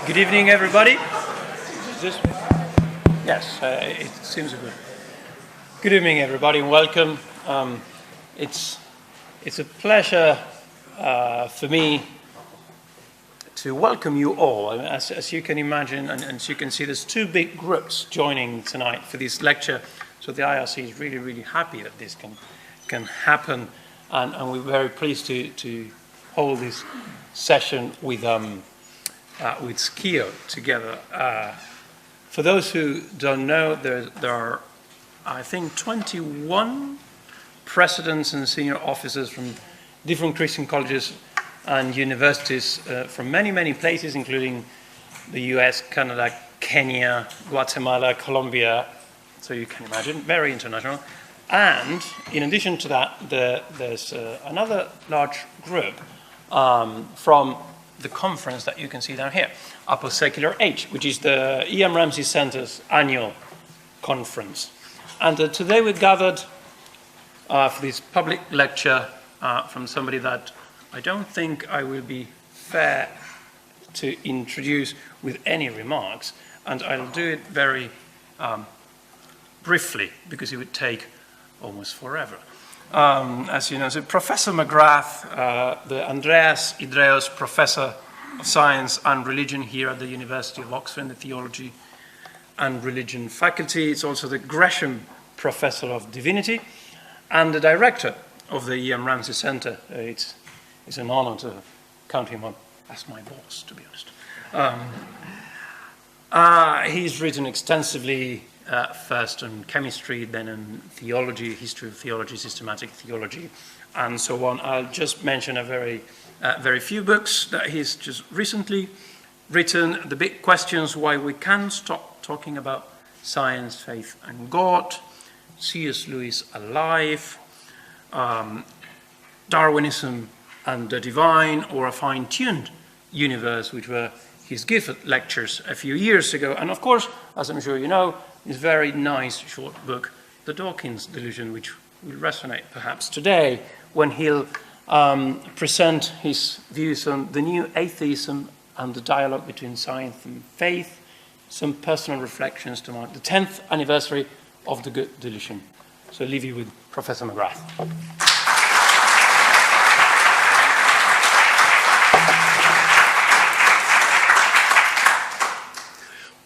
Good evening, everybody. Is this? Yes, it seems good. Good evening, everybody, and welcome. It's a pleasure for me to welcome you all. As you can imagine, and as you can see, there's two big groups joining tonight for this lecture. So the IRC is really, really happy that this can happen, and we're very pleased to hold this session with Skio together. For those who don't know, there are, I think, 21 presidents and senior officers from different Christian colleges and universities from many, many places, including the US, Canada, Kenya, Guatemala, Colombia. So you can imagine, very international. And in addition to that, there's another large group from the conference that you can see down here, Upper Secular Age, which is the E.M. Ramsey Center's annual conference. And today we gathered for this public lecture from somebody that I don't think I will be fair to introduce with any remarks, and I'll do it very briefly because it would take almost forever. As you know, so Professor McGrath, the Andreas Idreos Professor of Science and Religion here at the University of Oxford in the Theology and Religion faculty. It's also the Gresham Professor of Divinity and the Director of the E.M. Ramsey Center. It's an honor to count him on as my boss, to be honest. He's written extensively, first on chemistry, then on theology, history of theology, systematic theology, and so on. I'll just mention a very few books that he's just recently written. The Big Questions, Why We Can't Stop Talking About Science, Faith, and God, C.S. Lewis Alive, Darwinism and the Divine, or A Fine-Tuned Universe, which were his Gifford lectures a few years ago. And of course, as I'm sure you know, his very nice short book, The Dawkins Delusion, which will resonate perhaps today when he'll present his views on the new atheism and the dialogue between science and faith, some personal reflections to mark the 10th anniversary of the God Delusion. So I'll leave you with Professor McGrath.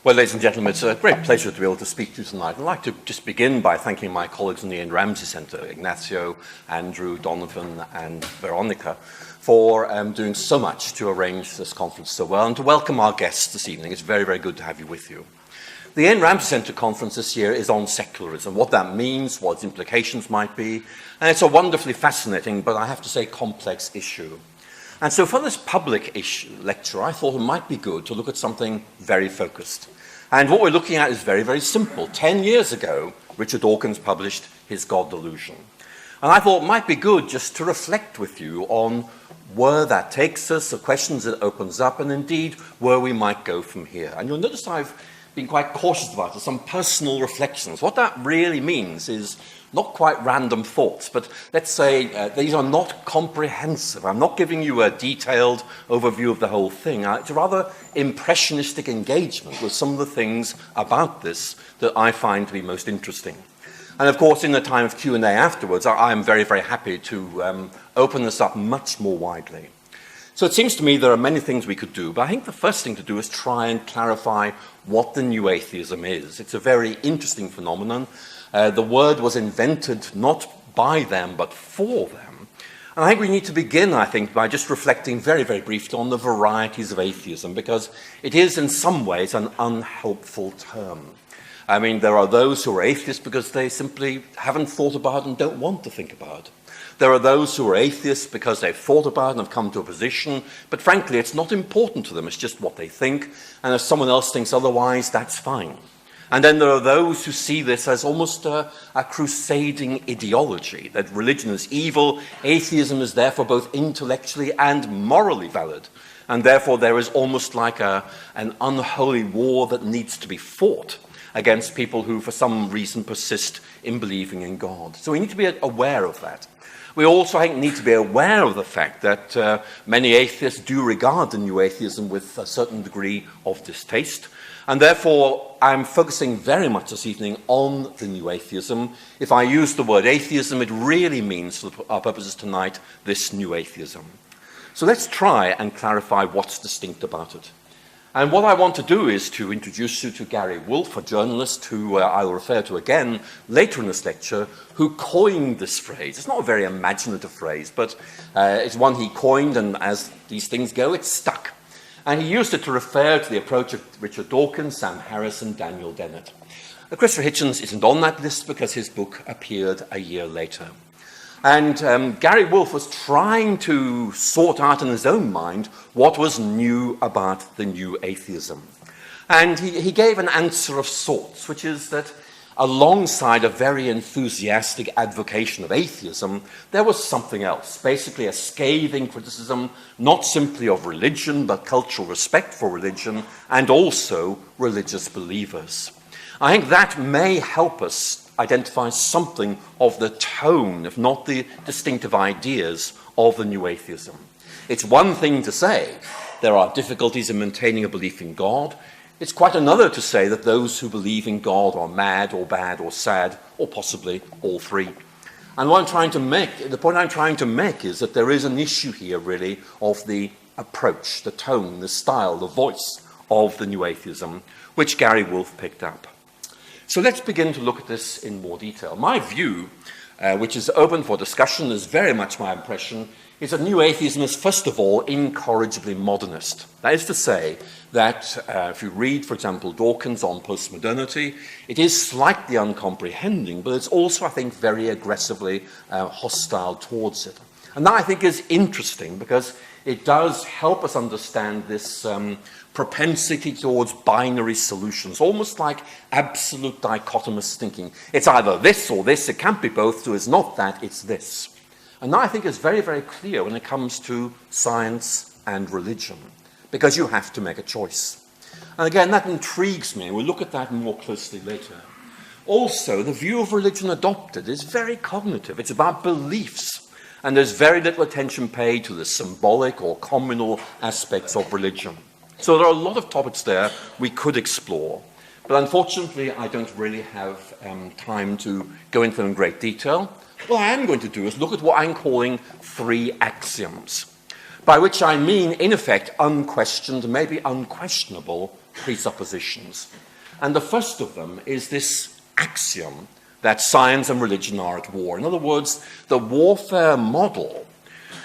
Well, ladies and gentlemen, it's a great pleasure to be able to speak to you tonight. I'd like to just begin by thanking my colleagues in the E.M. Ramsey Center, Ignacio, Andrew, Donovan, and Veronica, for doing so much to arrange this conference so well, and to welcome our guests this evening. It's very, very good to have you with you. The E.M. Ramsey Center conference this year is on secularism, what that means, what its implications might be, and it's a wonderfully fascinating, but I have to say complex issue. And so for this public lecture, I thought it might be good to look at something very focused. And what we're looking at is very, very simple. 10 years ago, Richard Dawkins published his God Delusion. And I thought it might be good just to reflect with you on where that takes us, the questions it opens up, and indeed where we might go from here. And you'll notice I've been quite cautious about it, some personal reflections. What that really means is not quite random thoughts, but let's say these are not comprehensive. I'm not giving you a detailed overview of the whole thing. It's a rather impressionistic engagement with some of the things about this that I find to be most interesting. And of course, in the time of Q&A afterwards, I am very, very happy to open this up much more widely. So it seems to me there are many things we could do, but I think the first thing to do is try and clarify what the new atheism is. It's a very interesting phenomenon. The word was invented not by them, but for them. And I think we need to begin, by just reflecting very, very briefly on the varieties of atheism, because it is in some ways an unhelpful term. I mean, there are those who are atheists because they simply haven't thought about and don't want to think about. There are those who are atheists because they've thought about it and have come to a position, but frankly, it's not important to them. It's just what they think, and if someone else thinks otherwise, that's fine. And then there are those who see this as almost a crusading ideology, that religion is evil, atheism is therefore both intellectually and morally valid, and therefore there is almost like an unholy war that needs to be fought against people who for some reason persist in believing in God. So we need to be aware of that. We also, I think, need to be aware of the fact that many atheists do regard the new atheism with a certain degree of distaste. And therefore, I'm focusing very much this evening on the new atheism. If I use the word atheism, it really means, for our purposes tonight, this new atheism. So let's try and clarify what's distinct about it. And what I want to do is to introduce you to Gary Wolfe, a journalist who I'll refer to again later in this lecture, who coined this phrase. It's not a very imaginative phrase, but it's one he coined, and as these things go, it's stuck. And he used it to refer to the approach of Richard Dawkins, Sam Harris, and Daniel Dennett. Christopher Hitchens isn't on that list because his book appeared a year later. And Gary Wolfe was trying to sort out in his own mind what was new about the new atheism. And he gave an answer of sorts, which is that alongside a very enthusiastic advocation of atheism, there was something else, basically a scathing criticism, not simply of religion, but cultural respect for religion, and also religious believers. I think that may help us identify something of the tone, if not the distinctive ideas, of the new atheism. It's one thing to say there are difficulties in maintaining a belief in God. It's quite another to say that those who believe in God are mad or bad or sad, or possibly all three. And what I'm trying to make, the point I'm trying to make is that there is an issue here, really, of the approach, the tone, the style, the voice of the new atheism, which Gary Wolfe picked up. So let's begin to look at this in more detail. My view, which is open for discussion, is very much my impression, is that new atheism is, first of all, incorrigibly modernist. That is to say that if you read, for example, Dawkins on postmodernity, it is slightly uncomprehending, but it's also, I think, very aggressively hostile towards it. And that, I think, is interesting because it does help us understand this propensity towards binary solutions, almost like absolute dichotomous thinking. It's either this or this, it can't be both, so it's not that, it's this. And that, I think, is very, very clear when it comes to science and religion, because you have to make a choice. And again, that intrigues me, and we'll look at that more closely later. Also, the view of religion adopted is very cognitive. It's about beliefs, and there's very little attention paid to the symbolic or communal aspects of religion. So there are a lot of topics there we could explore, but unfortunately I don't really have time to go into them in great detail. What I am going to do is look at what I'm calling three axioms, by which I mean, in effect, unquestioned, maybe unquestionable presuppositions. And the first of them is this axiom that science and religion are at war. In other words, the warfare model,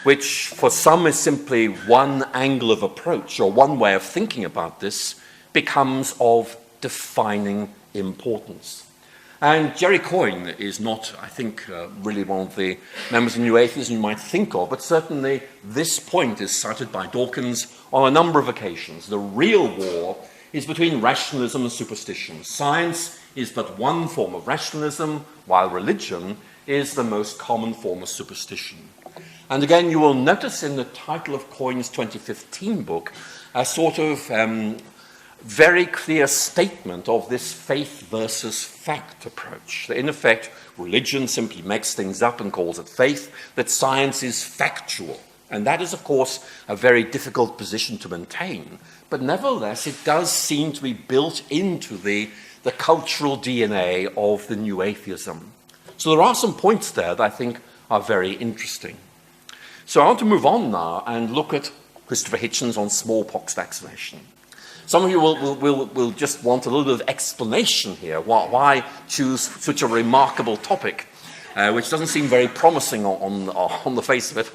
which for some is simply one angle of approach or one way of thinking about this, becomes of defining importance. And Jerry Coyne is not, I think, really one of the members of New Atheism you might think of, but certainly this point is cited by Dawkins on a number of occasions. The real war is between rationalism and superstition. Science is but one form of rationalism, while religion is the most common form of superstition. And again, you will notice in the title of Coyne's 2015 book a sort of very clear statement of this faith versus fact approach. In effect, religion simply makes things up and calls it faith, that science is factual. And that is, of course, a very difficult position to maintain. But nevertheless, it does seem to be built into the cultural DNA of the new atheism. So there are some points there that I think are very interesting. So I want to move on now and look at Christopher Hitchens on smallpox vaccination. Some of you will just want a little bit of explanation here. Why choose such a remarkable topic, which doesn't seem very promising on the face of it?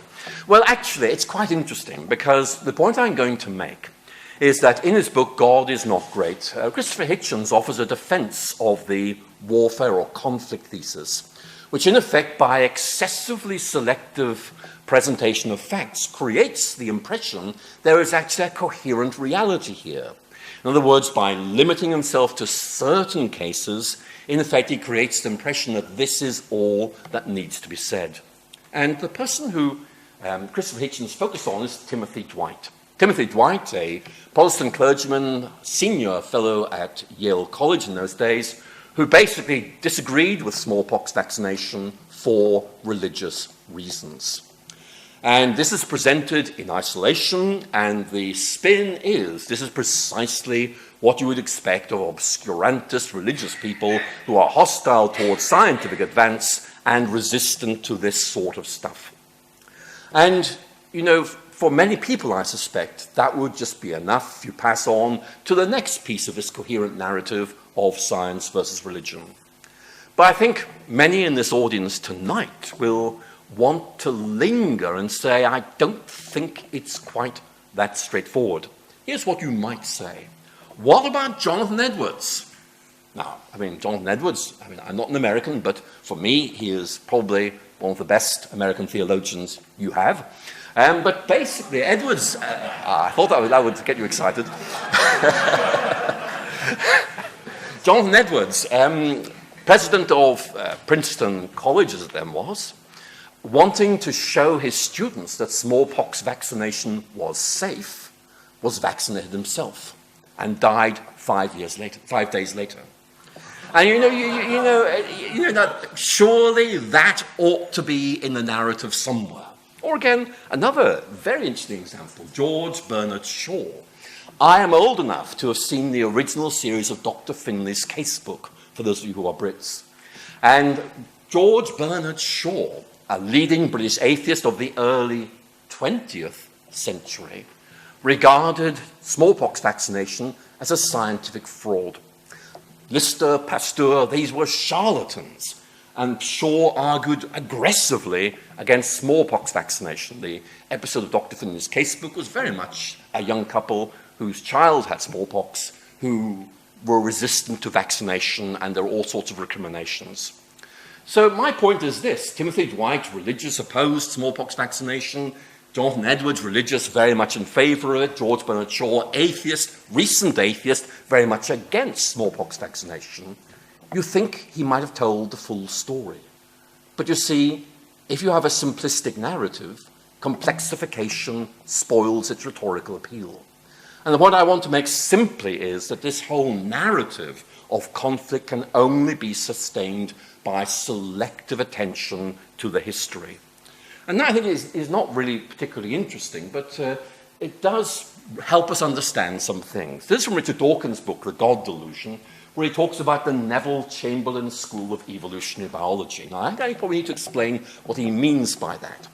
Well, actually, it's quite interesting, because the point I'm going to make is that in his book, God is Not Great, Christopher Hitchens offers a defense of the warfare or conflict thesis, which in effect, by excessively selective presentation of facts, creates the impression there is actually a coherent reality here. In other words, by limiting himself to certain cases, in effect, he creates the impression that this is all that needs to be said. And the person who Christopher Hitchens focused on is Timothy Dwight. Timothy Dwight, a Protestant clergyman, senior fellow at Yale College in those days, who basically disagreed with smallpox vaccination for religious reasons. And this is presented in isolation, and the spin is, this is precisely what you would expect of obscurantist religious people who are hostile towards scientific advance and resistant to this sort of stuff. And, you know, for many people, I suspect, that would just be enough. You pass on to the next piece of this coherent narrative of science versus religion. But I think many in this audience tonight will want to linger and say, I don't think it's quite that straightforward. Here's what you might say. What about Jonathan Edwards? Now, I mean, Jonathan Edwards, I'm not an American, but for me, he is probably one of the best American theologians you have. But basically, Edwards, I thought that would get you excited. Jonathan Edwards, president of Princeton College, as it then was, wanting to show his students that smallpox vaccination was safe, was vaccinated himself and died 5 days later. And you know that surely that ought to be in the narrative somewhere. Or again, another very interesting example, George Bernard Shaw. I am old enough to have seen the original series of Dr. Finlay's casebook, for those of you who are Brits. And George Bernard Shaw, a leading British atheist of the early 20th century, regarded smallpox vaccination as a scientific fraud. Lister, Pasteur, these were charlatans. And Shaw argued aggressively against smallpox vaccination. The episode of Dr. Finlay's casebook was very much a young couple whose child had smallpox, who were resistant to vaccination, and there were all sorts of recriminations. So my point is this: Timothy Dwight, religious, opposed smallpox vaccination. Jonathan Edwards, religious, very much in favor of it. George Bernard Shaw, atheist, recent atheist, very much against smallpox vaccination. You think he might have told the full story. But you see, if you have a simplistic narrative, complexification spoils its rhetorical appeal. And the point I want to make simply is that this whole narrative of conflict can only be sustained by selective attention to the history. And that, I think, is not really particularly interesting, but it does help us understand some things. This is from Richard Dawkins' book, The God Delusion, where he talks about the Neville Chamberlain School of Evolutionary Biology. Now, I think I probably need to explain what he means by that.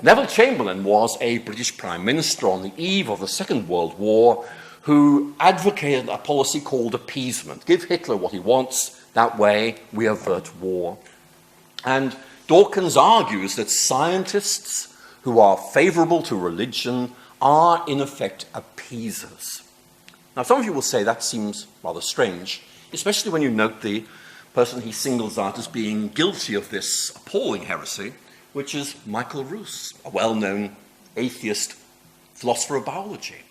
Neville Chamberlain was a British Prime Minister on the eve of the Second World War who advocated a policy called appeasement. Give Hitler what he wants, that way we avert war. And Dawkins argues that scientists who are favorable to religion are, in effect, appeasers. Now, some of you will say that seems rather strange, especially when you note the person he singles out as being guilty of this appalling heresy, which is Michael Ruse, a well-known atheist philosopher of biology.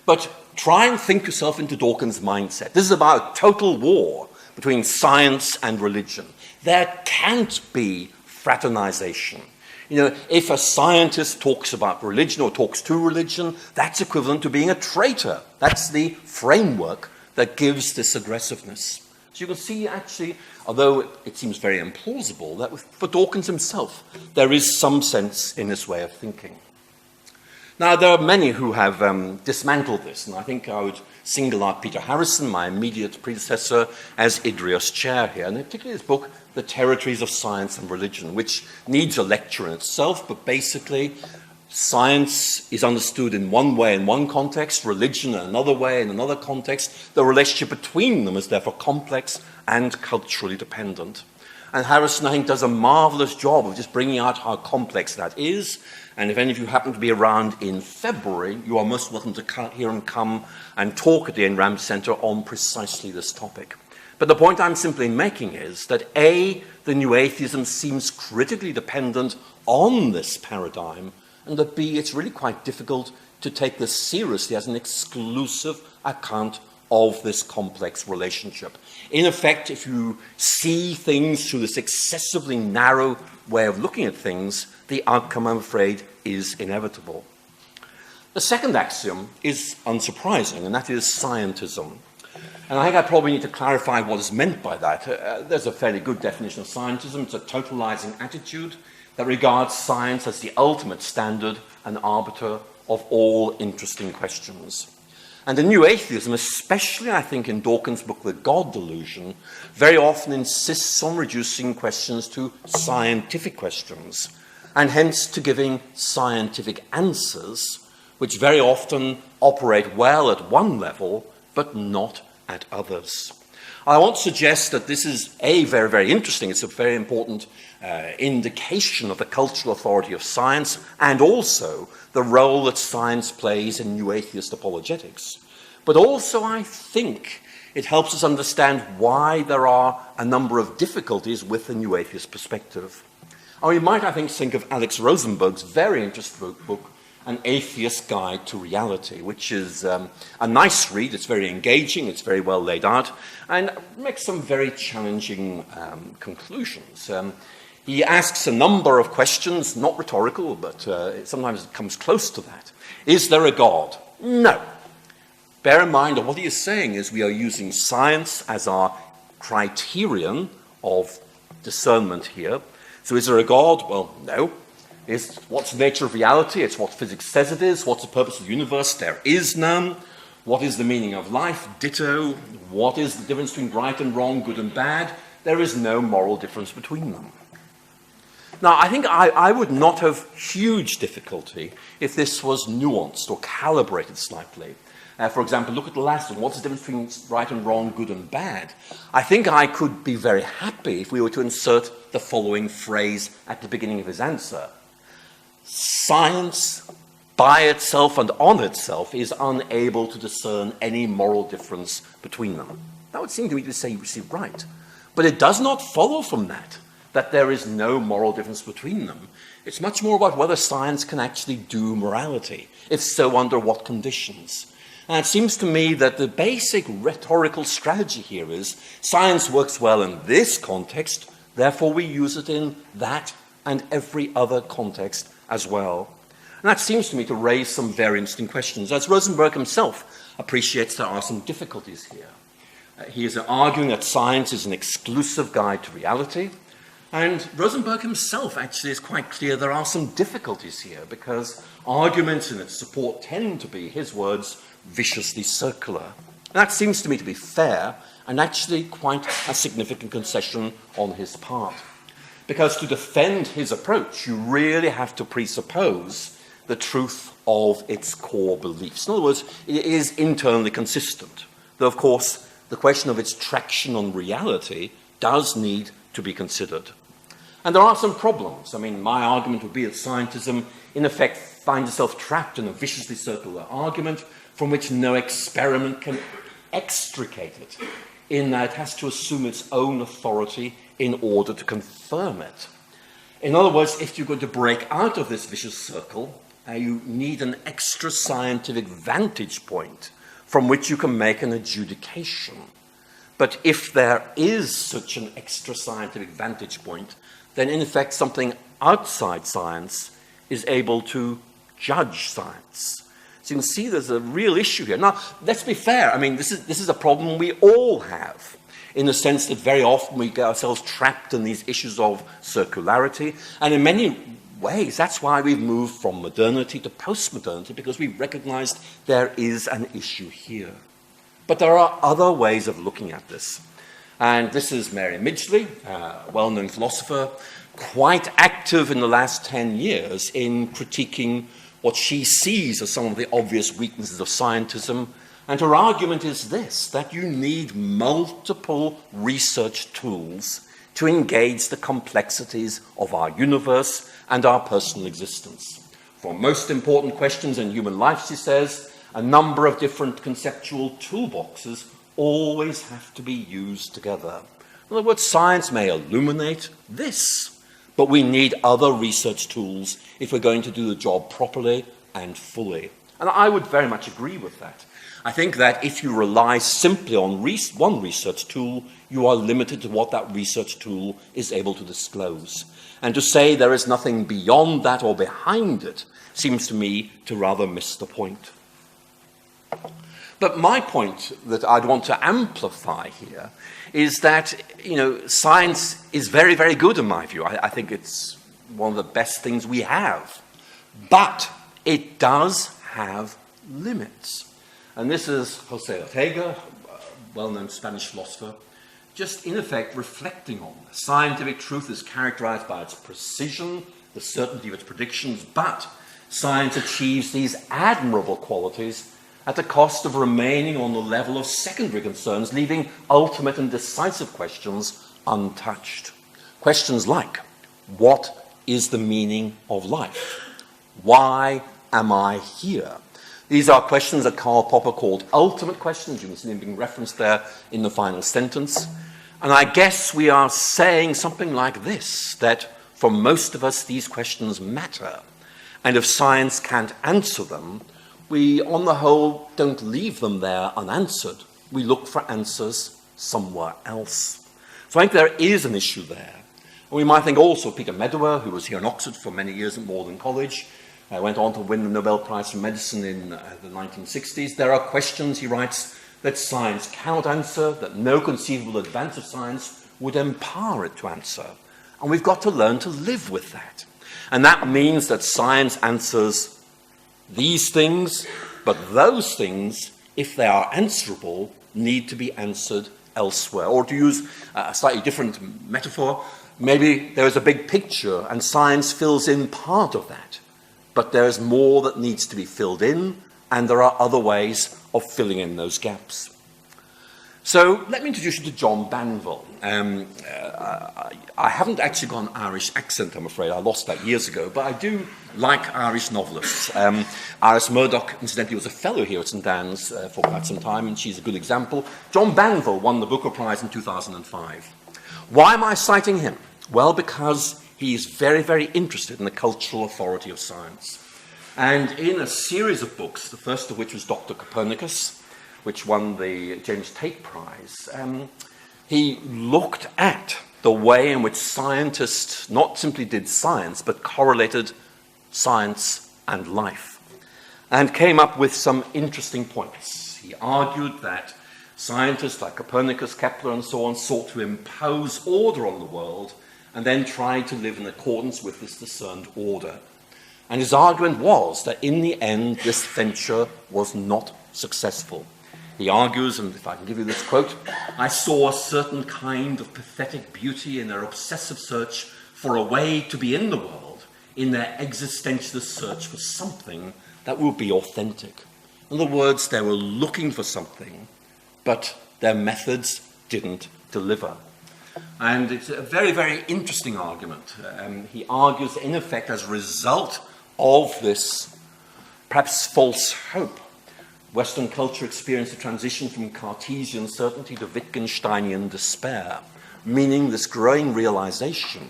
But try and think yourself into Dawkins' mindset. This is about total war between science and religion. There can't be fraternization. You know, if a scientist talks about religion or talks to religion, that's equivalent to being a traitor. That's the framework that gives this aggressiveness. So you can see, actually, although it seems very implausible, that for Dawkins himself, there is some sense in this way of thinking. Now, there are many who have dismantled this, and I think I would single out Peter Harrison, my immediate predecessor, as Idreos chair here, and particularly his book, The Territories of Science and Religion, which needs a lecture in itself, but basically science is understood in one way in one context, religion in another way in another context. The relationship between them is therefore complex and culturally dependent. And Harrison, I think, does a marvelous job of just bringing out how complex that is. And if any of you happen to be around in February, you are most welcome to hear him come and talk at the Ian Ramsey Centre on precisely this topic. But the point I'm simply making is that A, the new atheism seems critically dependent on this paradigm, and that B, it's really quite difficult to take this seriously as an exclusive account of this complex relationship. In effect, if you see things through this excessively narrow way of looking at things, the outcome, I'm afraid, is inevitable. The second axiom is unsurprising, and that is scientism. And I think I probably need to clarify what is meant by that. There's a fairly good definition of scientism. It's a totalizing attitude that regards science as the ultimate standard and arbiter of all interesting questions. And the new atheism, especially I think in Dawkins' book, The God Delusion, very often insists on reducing questions to scientific questions, and hence to giving scientific answers, which very often operate well at one level, but not at others. I want to suggest that this is very, very interesting. It's a very important indication of the cultural authority of science and also the role that science plays in new atheist apologetics. But also I think it helps us understand why there are a number of difficulties with the new atheist perspective. And we might, I think of Alex Rosenberg's very interesting book, An Atheist Guide to Reality, which is a nice read. It's very engaging, it's very well laid out, and makes some very challenging conclusions. He asks a number of questions, not rhetorical, but sometimes it comes close to that. Is there a God? No. Bear in mind that what he is saying is we are using science as our criterion of discernment here. So is there a God? Well, no. What's the nature of reality? It's what physics says it is. What's the purpose of the universe? There is none. What is the meaning of life? Ditto. What is the difference between right and wrong, good and bad? There is no moral difference between them. Now, I think I would not have huge difficulty if this was nuanced or calibrated slightly. For example, look at the last one. What's the difference between right and wrong, good and bad? I think I could be very happy if we were to insert the following phrase at the beginning of his answer. Science, by itself and on itself, is unable to discern any moral difference between them. That would seem to me to say, right. But it does not follow from that there is no moral difference between them. It's much more about whether science can actually do morality. If so, under what conditions? And it seems to me that the basic rhetorical strategy here is science works well in this context, therefore we use it in that and every other context as well. And that seems to me to raise some very interesting questions. As Rosenberg himself appreciates, there are some difficulties here. He is arguing that science is an exclusive guide to reality. And Rosenberg himself actually is quite clear there are some difficulties here because arguments in its support tend to be, his words, viciously circular. And that seems to me to be fair and actually quite a significant concession on his part. Because to defend his approach, you really have to presuppose the truth of its core beliefs. In other words, it is internally consistent. Though, of course, the question of its traction on reality does need to be considered. And there are some problems. I mean, my argument would be that scientism, in effect, finds itself trapped in a viciously circular argument from which no experiment can extricate it, in that it has to assume its own authority in order to confirm it. In other words, if you're going to break out of this vicious circle, you need an extra scientific vantage point from which you can make an adjudication. But if there is such an extra scientific vantage point, then in effect something outside science is able to judge science. So you can see there's a real issue here. Now, let's be fair. I mean, this is a problem we all have, in the sense that very often we get ourselves trapped in these issues of circularity. And in many ways, that's why we've moved from modernity to postmodernity, because we've recognized there is an issue here. But there are other ways of looking at this. And this is Mary Midgley, a well-known philosopher, quite active in the last 10 years in critiquing what she sees as some of the obvious weaknesses of scientism. And her argument is this, that you need multiple research tools to engage the complexities of our universe and our personal existence. For most important questions in human life, she says, a number of different conceptual toolboxes always have to be used together. In other words, science may illuminate this, but we need other research tools if we're going to do the job properly and fully. And I would very much agree with that. I think that if you rely simply on one research tool, you are limited to what that research tool is able to disclose. And to say there is nothing beyond that or behind it seems to me to rather miss the point. But my point that I'd want to amplify here is that, science is very, very good in my view. I think it's one of the best things we have. But it does have limits. And this is José Ortega, a well-known Spanish philosopher, just in effect reflecting on this. Scientific truth is characterized by its precision, the certainty of its predictions, but science achieves these admirable qualities at the cost of remaining on the level of secondary concerns, leaving ultimate and decisive questions untouched. Questions like, what is the meaning of life? Why am I here? These are questions that Karl Popper called ultimate questions. You can see them being referenced there in the final sentence. And I guess we are saying something like this, that for most of us, these questions matter. And if science can't answer them, we, on the whole, don't leave them there unanswered. We look for answers somewhere else. So I think there is an issue there. And we might think also Peter Medawar, who was here in Oxford for many years at Magdalen College, went on to win the Nobel Prize for Medicine in the 1960s. There are questions, he writes, that science cannot answer, that no conceivable advance of science would empower it to answer. And we've got to learn to live with that. And that means that science answers these things, but those things, if they are answerable, need to be answered elsewhere. Or to use a slightly different metaphor, maybe there is a big picture and science fills in part of that. But there is more that needs to be filled in, and there are other ways of filling in those gaps. So let me introduce you to John Banville. I haven't actually got an Irish accent, I'm afraid. I lost that years ago, but I do like Irish novelists. Iris Murdoch, incidentally, was a fellow here at St Anne's for quite some time, and she's a good example. John Banville won the Booker Prize in 2005. Why am I citing him? Well, because he's very, very interested in the cultural authority of science. And in a series of books, the first of which was Dr. Copernicus, which won the James Tate Prize, he looked at the way in which scientists not simply did science, but correlated science and life, and came up with some interesting points. He argued that scientists like Copernicus, Kepler, and so on sought to impose order on the world and then tried to live in accordance with this discerned order. And his argument was that in the end, this venture was not successful. He argues, and if I can give you this quote, I saw a certain kind of pathetic beauty in their obsessive search for a way to be in the world, in their existentialist search for something that would be authentic. In other words, they were looking for something, but their methods didn't deliver. And it's a very, very interesting argument. He argues, in effect, as a result of this perhaps false hope, Western culture experienced a transition from Cartesian certainty to Wittgensteinian despair, meaning this growing realization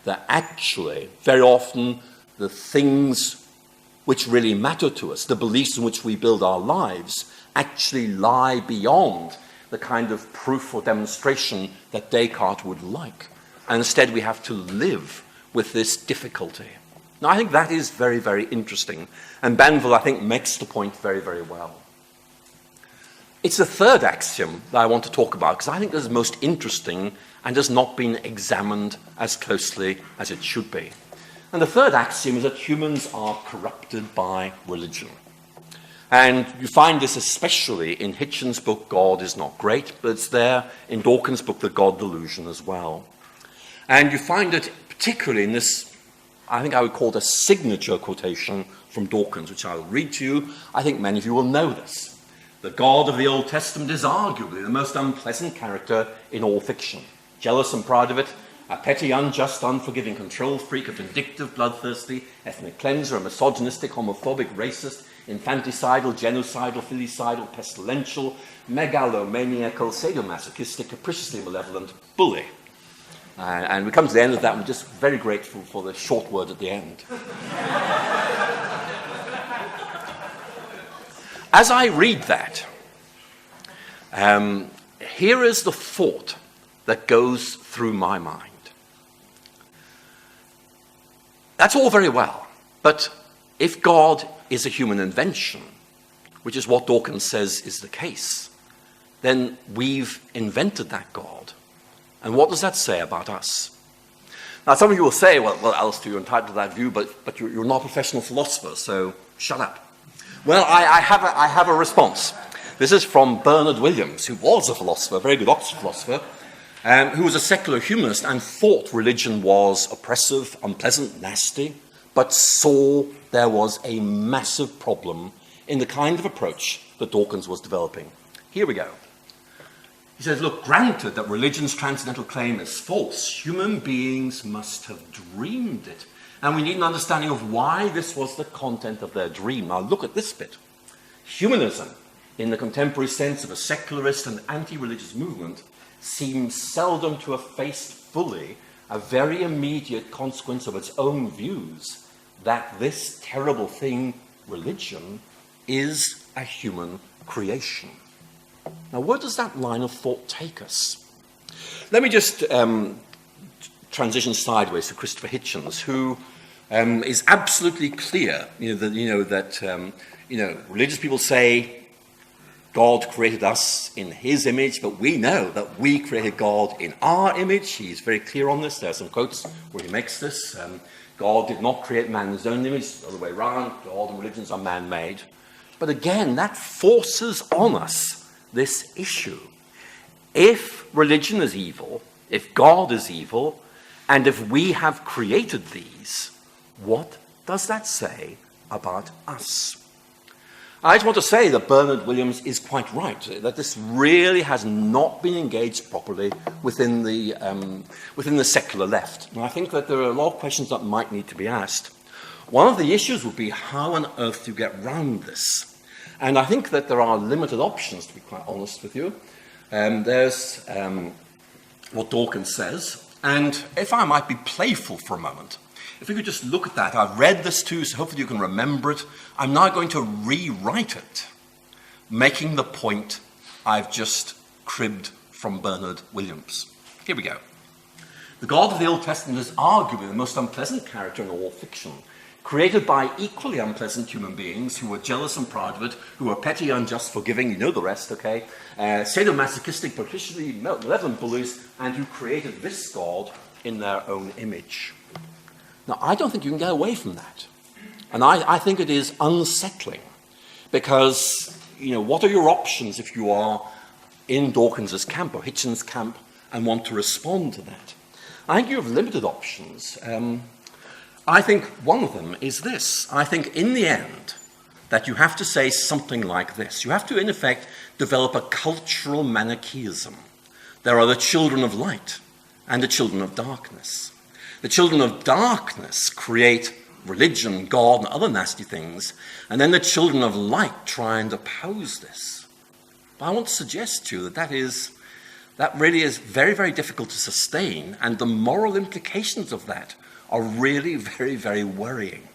that actually, very often, the things which really matter to us, the beliefs in which we build our lives, actually lie beyond the kind of proof or demonstration that Descartes would like. And instead, we have to live with this difficulty. Now, I think that is very, very interesting. And Banville, I think, makes the point very, very well. It's the third axiom that I want to talk about, because I think this is most interesting and has not been examined as closely as it should be. And the third axiom is that humans are corrupted by religion. And you find this especially in Hitchens' book, God is Not Great, but it's there in Dawkins' book, The God Delusion, as well. And you find it particularly in this, I think I would call it a signature quotation from Dawkins, which I'll read to you. I think many of you will know this. The God of the Old Testament is arguably the most unpleasant character in all fiction. Jealous and proud of it, a petty, unjust, unforgiving control freak, a vindictive, bloodthirsty, ethnic cleanser, a misogynistic, homophobic, racist, infanticidal, genocidal, filicidal, pestilential, megalomaniacal, sadomasochistic, capriciously malevolent bully. And we come to the end of that, and we're just very grateful for the short word at the end. As I read that, here is the thought that goes through my mind. That's all very well, but if God is a human invention, which is what Dawkins says is the case, then we've invented that God. And what does that say about us? Now, some of you will say, well, Alister, you're entitled to that view, but you're not a professional philosopher, so shut up. Well, I have a response. This is from Bernard Williams, who was a philosopher, a very good Oxford philosopher, who was a secular humanist and thought religion was oppressive, unpleasant, nasty, but saw there was a massive problem in the kind of approach that Dawkins was developing. Here we go. He says, look, granted that religion's transcendental claim is false, human beings must have dreamed it. And we need an understanding of why this was the content of their dream. Now look at this bit. Humanism, in the contemporary sense of a secularist and anti-religious movement, seems seldom to have faced fully a very immediate consequence of its own views, that this terrible thing, religion, is a human creation. Now, where does that line of thought take us? Let me just transition sideways to Christopher Hitchens, who is absolutely clear, that religious people say God created us in his image, but we know that we created God in our image. He's very clear on this. There are some quotes where he makes this. God did not create man in his own image, the other way around. God and religions are man-made. But again, that forces on us this issue. If religion is evil, if God is evil, and if we have created these, what does that say about us? I just want to say that Bernard Williams is quite right, that this really has not been engaged properly within the secular left. And I think that there are a lot of questions that might need to be asked. One of the issues would be how on earth do you get round this? And I think that there are limited options, to be quite honest with you. There's what Dawkins says, and if I might be playful for a moment, if we could just look at that. I've read this too, so hopefully you can remember it. I'm now going to rewrite it, making the point I've just cribbed from Bernard Williams. Here we go. The God of the Old Testament is arguably the most unpleasant character in all fiction, created by equally unpleasant human beings who were jealous and proud of it, who were petty, unjust, forgiving, you know the rest, okay? Sadomasochistic, particularly malevolent bullies, and who created this God in their own image. Now, I don't think you can get away from that. And I think it is unsettling because, what are your options if you are in Dawkins's camp or Hitchens' camp and want to respond to that? I think you have limited options. I think one of them is this. I think in the end that you have to say something like this. You have to, in effect, develop a cultural Manichaeism. There are the children of light and the children of darkness. The children of darkness create religion, God, and other nasty things, and then the children of light try and oppose this. But I want to suggest to you that really is very, very difficult to sustain, and the moral implications of that are really very, very worrying.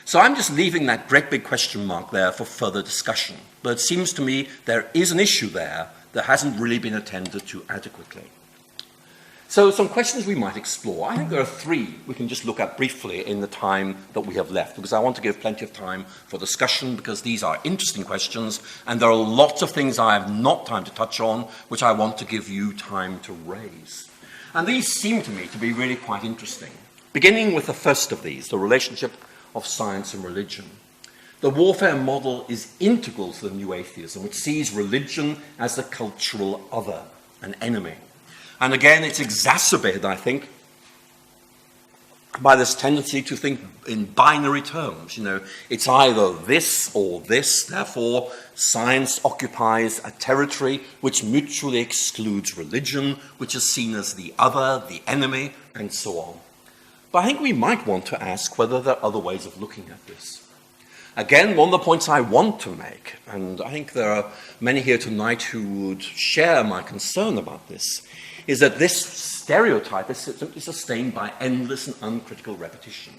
So I'm just leaving that great big question mark there for further discussion. But it seems to me there is an issue there that hasn't really been attended to adequately. So some questions we might explore. I think there are three we can just look at briefly in the time that we have left, because I want to give plenty of time for discussion, because these are interesting questions, and there are lots of things I have not time to touch on, which I want to give you time to raise. And these seem to me to be really quite interesting. Beginning with the first of these, the relationship of science and religion. The warfare model is integral to the new atheism, which sees religion as the cultural other, an enemy. And again, it's exacerbated, I think, by this tendency to think in binary terms. It's either this or this. Therefore, science occupies a territory which mutually excludes religion, which is seen as the other, the enemy, and so on. But I think we might want to ask whether there are other ways of looking at this. Again, one of the points I want to make, and I think there are many here tonight who would share my concern about this, is that this stereotype is simply sustained by endless and uncritical repetition.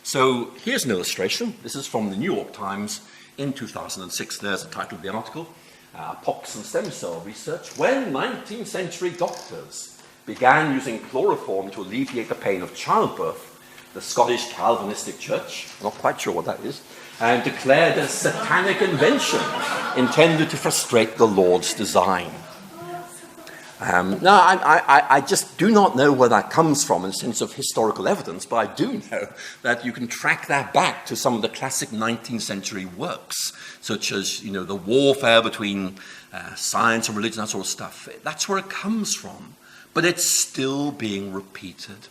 So here's an illustration. This is from the New York Times in 2006. There's the title of the article, Pox and Stem Cell Research, when 19th century doctors began using chloroform to alleviate the pain of childbirth. The Scottish Calvinistic Church, I'm not quite sure what that is, and declared a satanic invention intended to frustrate the Lord's design. Now, I just do not know where that comes from in the sense of historical evidence, but I do know that you can track that back to some of the classic 19th century works, such as, the warfare between science and religion, that sort of stuff. That's where it comes from, but it's still being repeated.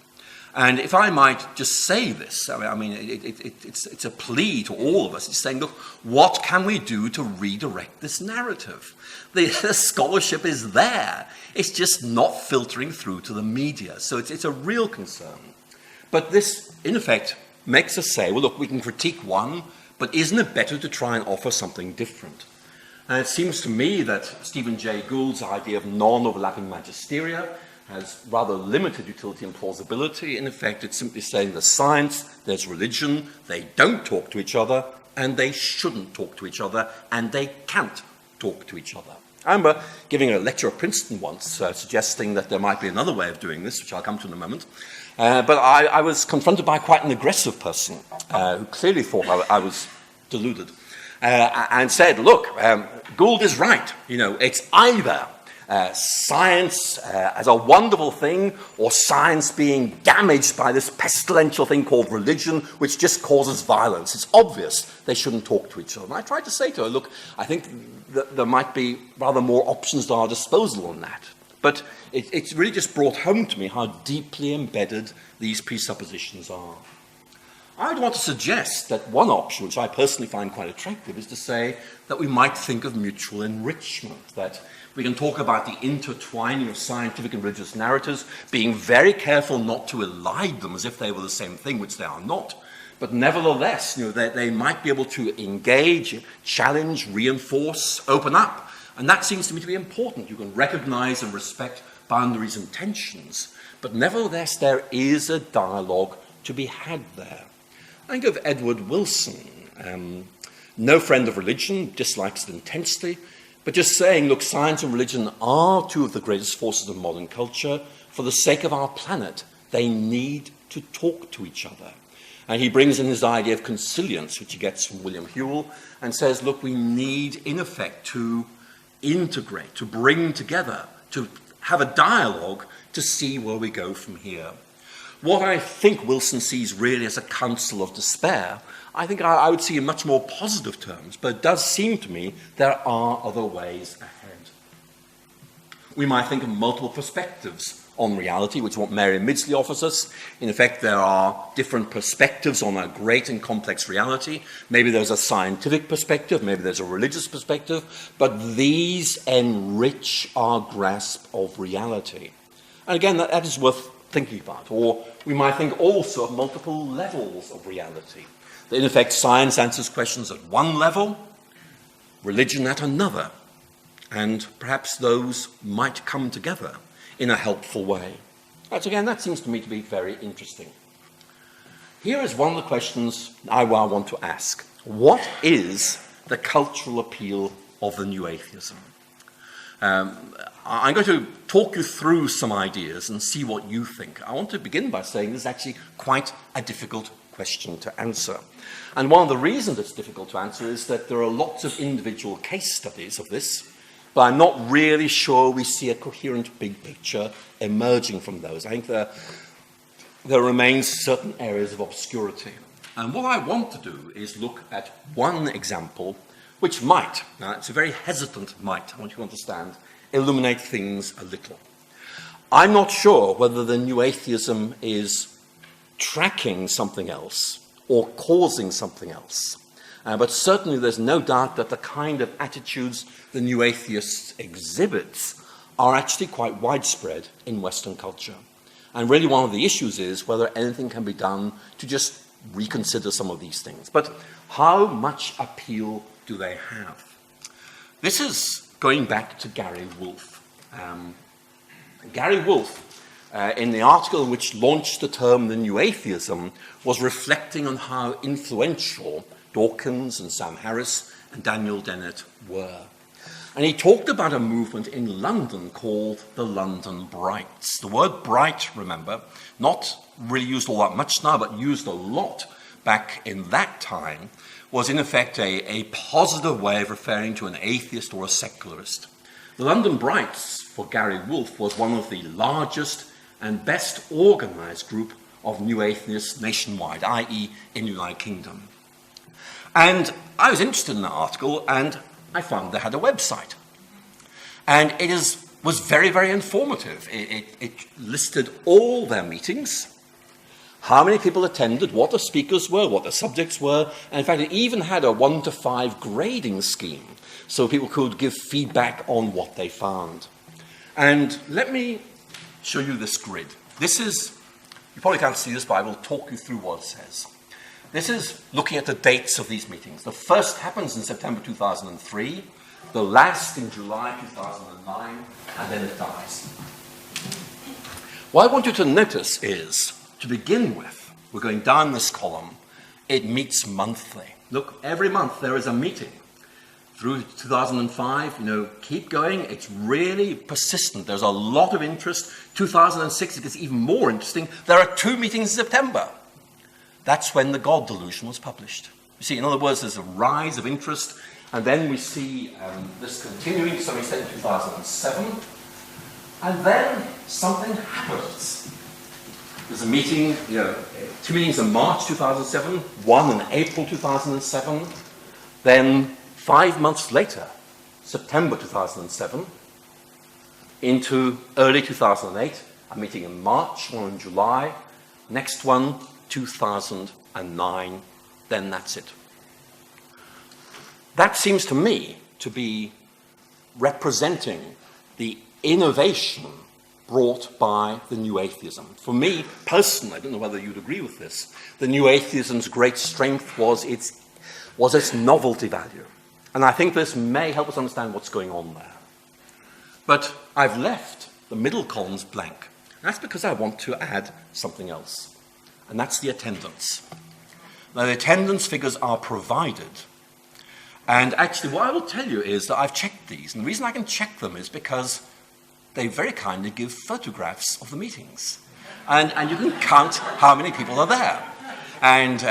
And if I might just say this, it's a plea to all of us. It's saying, look, what can we do to redirect this narrative? The scholarship is there. It's just not filtering through to the media. So it's a real concern. But this, in effect, makes us say, well, look, we can critique one, but isn't it better to try and offer something different? And it seems to me that Stephen Jay Gould's idea of non-overlapping magisteria has rather limited utility and plausibility. In effect, it's simply saying there's science, there's religion, they don't talk to each other, and they shouldn't talk to each other, and they can't talk to each other. I remember giving a lecture at Princeton once, suggesting that there might be another way of doing this, which I'll come to in a moment. But I was confronted by quite an aggressive person who clearly thought I was deluded, and said, look, Gould is right. It's either science as a wonderful thing, or science being damaged by this pestilential thing called religion, which just causes violence. It's obvious they shouldn't talk to each other. And I tried to say to her, look, I think that there might be rather more options at our disposal on that. But it's really just brought home to me how deeply embedded these presuppositions are. I would want to suggest that one option, which I personally find quite attractive, is to say that we might think of mutual enrichment, that we can talk about the intertwining of scientific and religious narratives, being very careful not to elide them as if they were the same thing, which they are not. But nevertheless, they might be able to engage, challenge, reinforce, open up. And that seems to me to be important. You can recognize and respect boundaries and tensions. But nevertheless, there is a dialogue to be had there. I think of Edward Wilson, no friend of religion, dislikes it intensely, but just saying, look, science and religion are two of the greatest forces of modern culture. For the sake of our planet, they need to talk to each other. And he brings in his idea of consilience, which he gets from William Whewell, and says, look, we need, in effect, to integrate, to bring together, to have a dialogue to see where we go from here. What I think Wilson sees really as a counsel of despair, I think I would see in much more positive terms, but it does seem to me there are other ways ahead. We might think of multiple perspectives on reality, which is what Mary Midgley offers us. In effect, there are different perspectives on a great and complex reality. Maybe there's a scientific perspective, maybe there's a religious perspective, but these enrich our grasp of reality. And again, that is worth thinking about. Or we might think also of multiple levels of reality. In effect, science answers questions at one level, religion at another, and perhaps those might come together in a helpful way. Again, that seems to me to be very interesting. Here is one of the questions I want to ask. What is the cultural appeal of the new atheism? I'm going to talk you through some ideas and see what you think. I want to begin by saying this is actually quite a difficult question to answer. And one of the reasons it's difficult to answer is that there are lots of individual case studies of this, but I'm not really sure we see a coherent big picture emerging from those. I think there remains certain areas of obscurity. And what I want to do is look at one example which might, now it's a very hesitant might, I want you to understand, illuminate things a little. I'm not sure whether the new atheism is tracking something else or causing something else. But certainly there's no doubt that the kind of attitudes the new atheists exhibits are actually quite widespread in Western culture. And really one of the issues is whether anything can be done to just reconsider some of these things. But how much appeal do they have? This is going back to Gary Wolfe. Gary Wolfe, in the article which launched the term the new atheism, was reflecting on how influential Dawkins and Sam Harris and Daniel Dennett were. And he talked about a movement in London called the London Brights. The word bright, remember, not really used all that much now, but used a lot back in that time, was in effect a positive way of referring to an atheist or a secularist. The London Brights, for Gary Wolfe, was one of the largest and best organized group of new atheists nationwide, i.e. in the United Kingdom. And I was interested in that article, and I found they had a website. And it was very, very informative. It listed all their meetings, how many people attended, what the speakers were, what the subjects were, and in fact it even had a 1 to 5 grading scheme so people could give feedback on what they found. And let me show you this grid. This is, you probably can't see this, but I will talk you through what it says. This is looking at the dates of these meetings. The first happens in September 2003, the last in July 2009, and then it dies. What I want you to notice is, to begin with, we're going down this column, it meets monthly. Look, every month there is a meeting. Through 2005, keep going. It's really persistent. There's a lot of interest. 2006, it gets even more interesting. There are 2 meetings in September. That's when the God Delusion was published. You see, in other words, there's a rise of interest, and then we see this continuing to some extent in 2007, and then something happens. There's a meeting, 2 meetings in March 2007, 1 in April 2007, then 5 months later, September 2007, into early 2008, a meeting in March, 1 in July, next one, 2009, then that's it. That seems to me to be representing the innovation brought by the new atheism. For me, personally, I don't know whether you'd agree with this, the new atheism's great strength was its novelty value. And I think this may help us understand what's going on there. But I've left the middle columns blank. That's because I want to add something else. And that's the attendance. Now, the attendance figures are provided. And actually, what I will tell you is that I've checked these. And the reason I can check them is because they very kindly give photographs of the meetings. And you can count how many people are there. And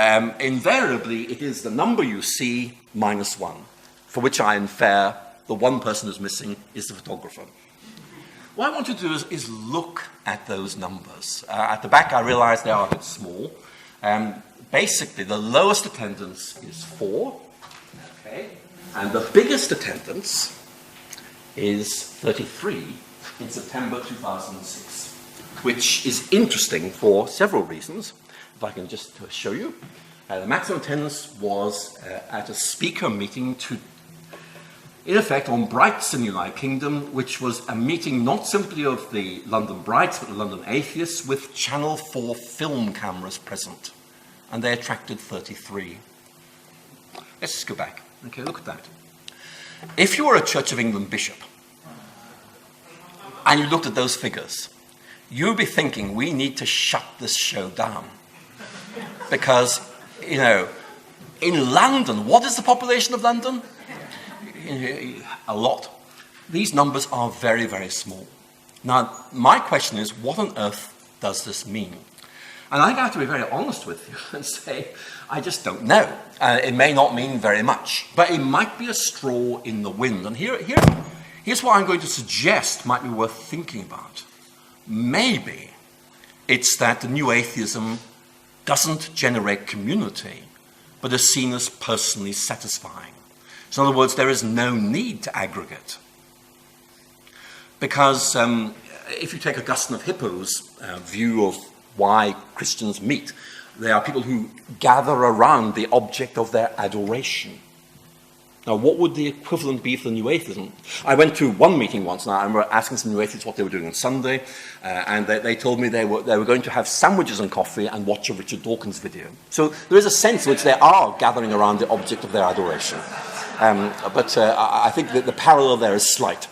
invariably, it is the number you see minus 1. For which I infer the one person who's missing is the photographer. What I want you to do is look at those numbers. At the back, I realize they are a bit small. Basically, the lowest attendance is 4, okay, and the biggest attendance is 33 in September 2006, which is interesting for several reasons. If I can just show you. The maximum attendance was at a speaker meeting in effect, on Brights in the United Kingdom, which was a meeting not simply of the London Brights, but the London Atheists, with Channel 4 film cameras present. And they attracted 33. Let's just go back. Okay, look at that. If you were a Church of England bishop, and you looked at those figures, you'd be thinking, we need to shut this show down. Because, in London, what is the population of London? A lot. These numbers are very, very small. Now, my question is, what on earth does this mean? And I have to be very honest with you and say, I just don't know. It may not mean very much, but it might be a straw in the wind. And here's what I'm going to suggest might be worth thinking about. Maybe it's that the new atheism doesn't generate community, but is seen as personally satisfying. So in other words, there is no need to aggregate. Because if you take Augustine of Hippo's view of why Christians meet, they are people who gather around the object of their adoration. Now, what would the equivalent be for the new atheism? I went to one meeting once, and I remember asking some new atheists what they were doing on Sunday, and they told me they were going to have sandwiches and coffee and watch a Richard Dawkins video. So there is a sense in which they are gathering around the object of their adoration. But I think that the parallel there is slight.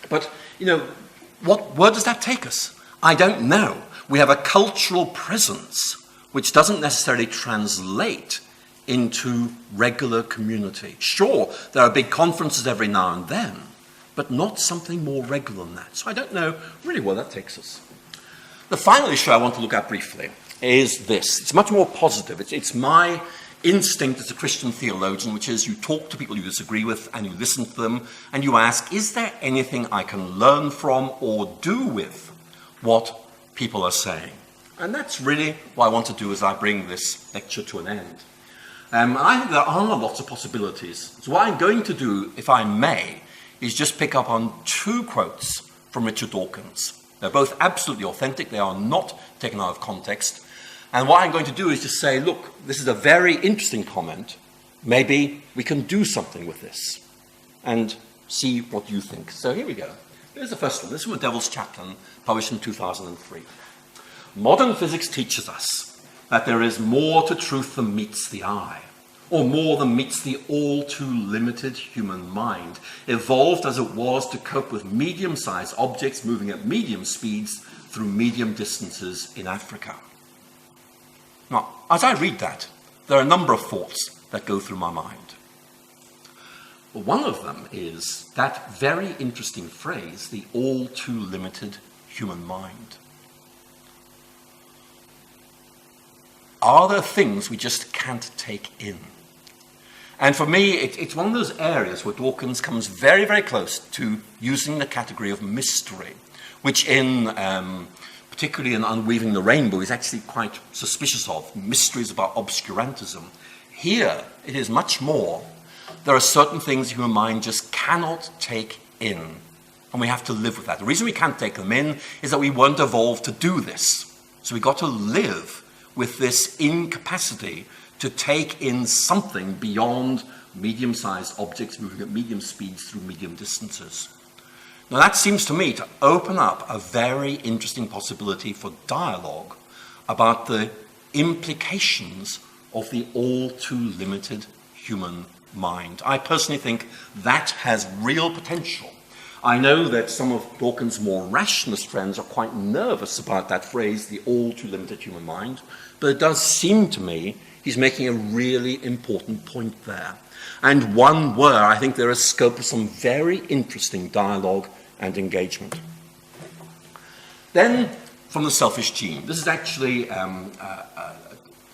But, where does that take us? I don't know. We have a cultural presence which doesn't necessarily translate into regular community. Sure, there are big conferences every now and then, but not something more regular than that. So I don't know really where that takes us. The final issue I want to look at briefly is this. It's much more positive. It's my instinct as a Christian theologian, which is you talk to people you disagree with and you listen to them and you ask, is there anything I can learn from or do with what people are saying? And that's really what I want to do as I bring this lecture to an end. I think there are lots of possibilities. So what I'm going to do, if I may, is just pick up on two quotes from Richard Dawkins. They're both absolutely authentic. They are not taken out of context. And what I'm going to do is just say, look, this is a very interesting comment. Maybe we can do something with this and see what you think. So here we go. Here's the first one. This is from The Devil's Chaplain, published in 2003. Modern physics teaches us that there is more to truth than meets the eye, or more than meets the all too limited human mind, evolved as it was to cope with medium-sized objects moving at medium speeds through medium distances in Africa. Now, as I read that, there are a number of thoughts that go through my mind. Well, one of them is that very interesting phrase, the all too limited human mind. Are there things we just can't take in? And for me, it's one of those areas where Dawkins comes very, very close to using the category of mystery, which particularly in Unweaving the Rainbow, is actually quite suspicious of, mysteries about obscurantism. Here, it is much more. There are certain things the human mind just cannot take in, and we have to live with that. The reason we can't take them in is that we weren't evolved to do this. So we've got to live with this incapacity to take in something beyond medium-sized objects moving at medium speeds through medium distances. Now that seems to me to open up a very interesting possibility for dialogue about the implications of the all too limited human mind. I personally think that has real potential. I know that some of Dawkins' more rationalist friends are quite nervous about that phrase, the all too limited human mind, but it does seem to me he's making a really important point there, and one where I think there is scope for some very interesting dialogue and engagement. Then, from the selfish gene. This is actually a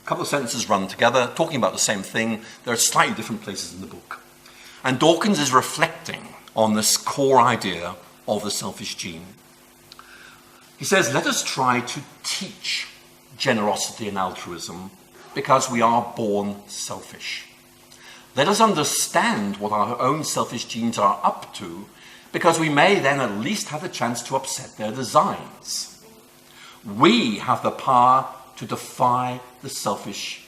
couple of sentences run together, talking about the same thing. There are slightly different places in the book. And Dawkins is reflecting on this core idea of the selfish gene. He says, let us try to teach generosity and altruism because we are born selfish. Let us understand what our own selfish genes are up to because we may then at least have the chance to upset their designs. We have the power to defy the selfish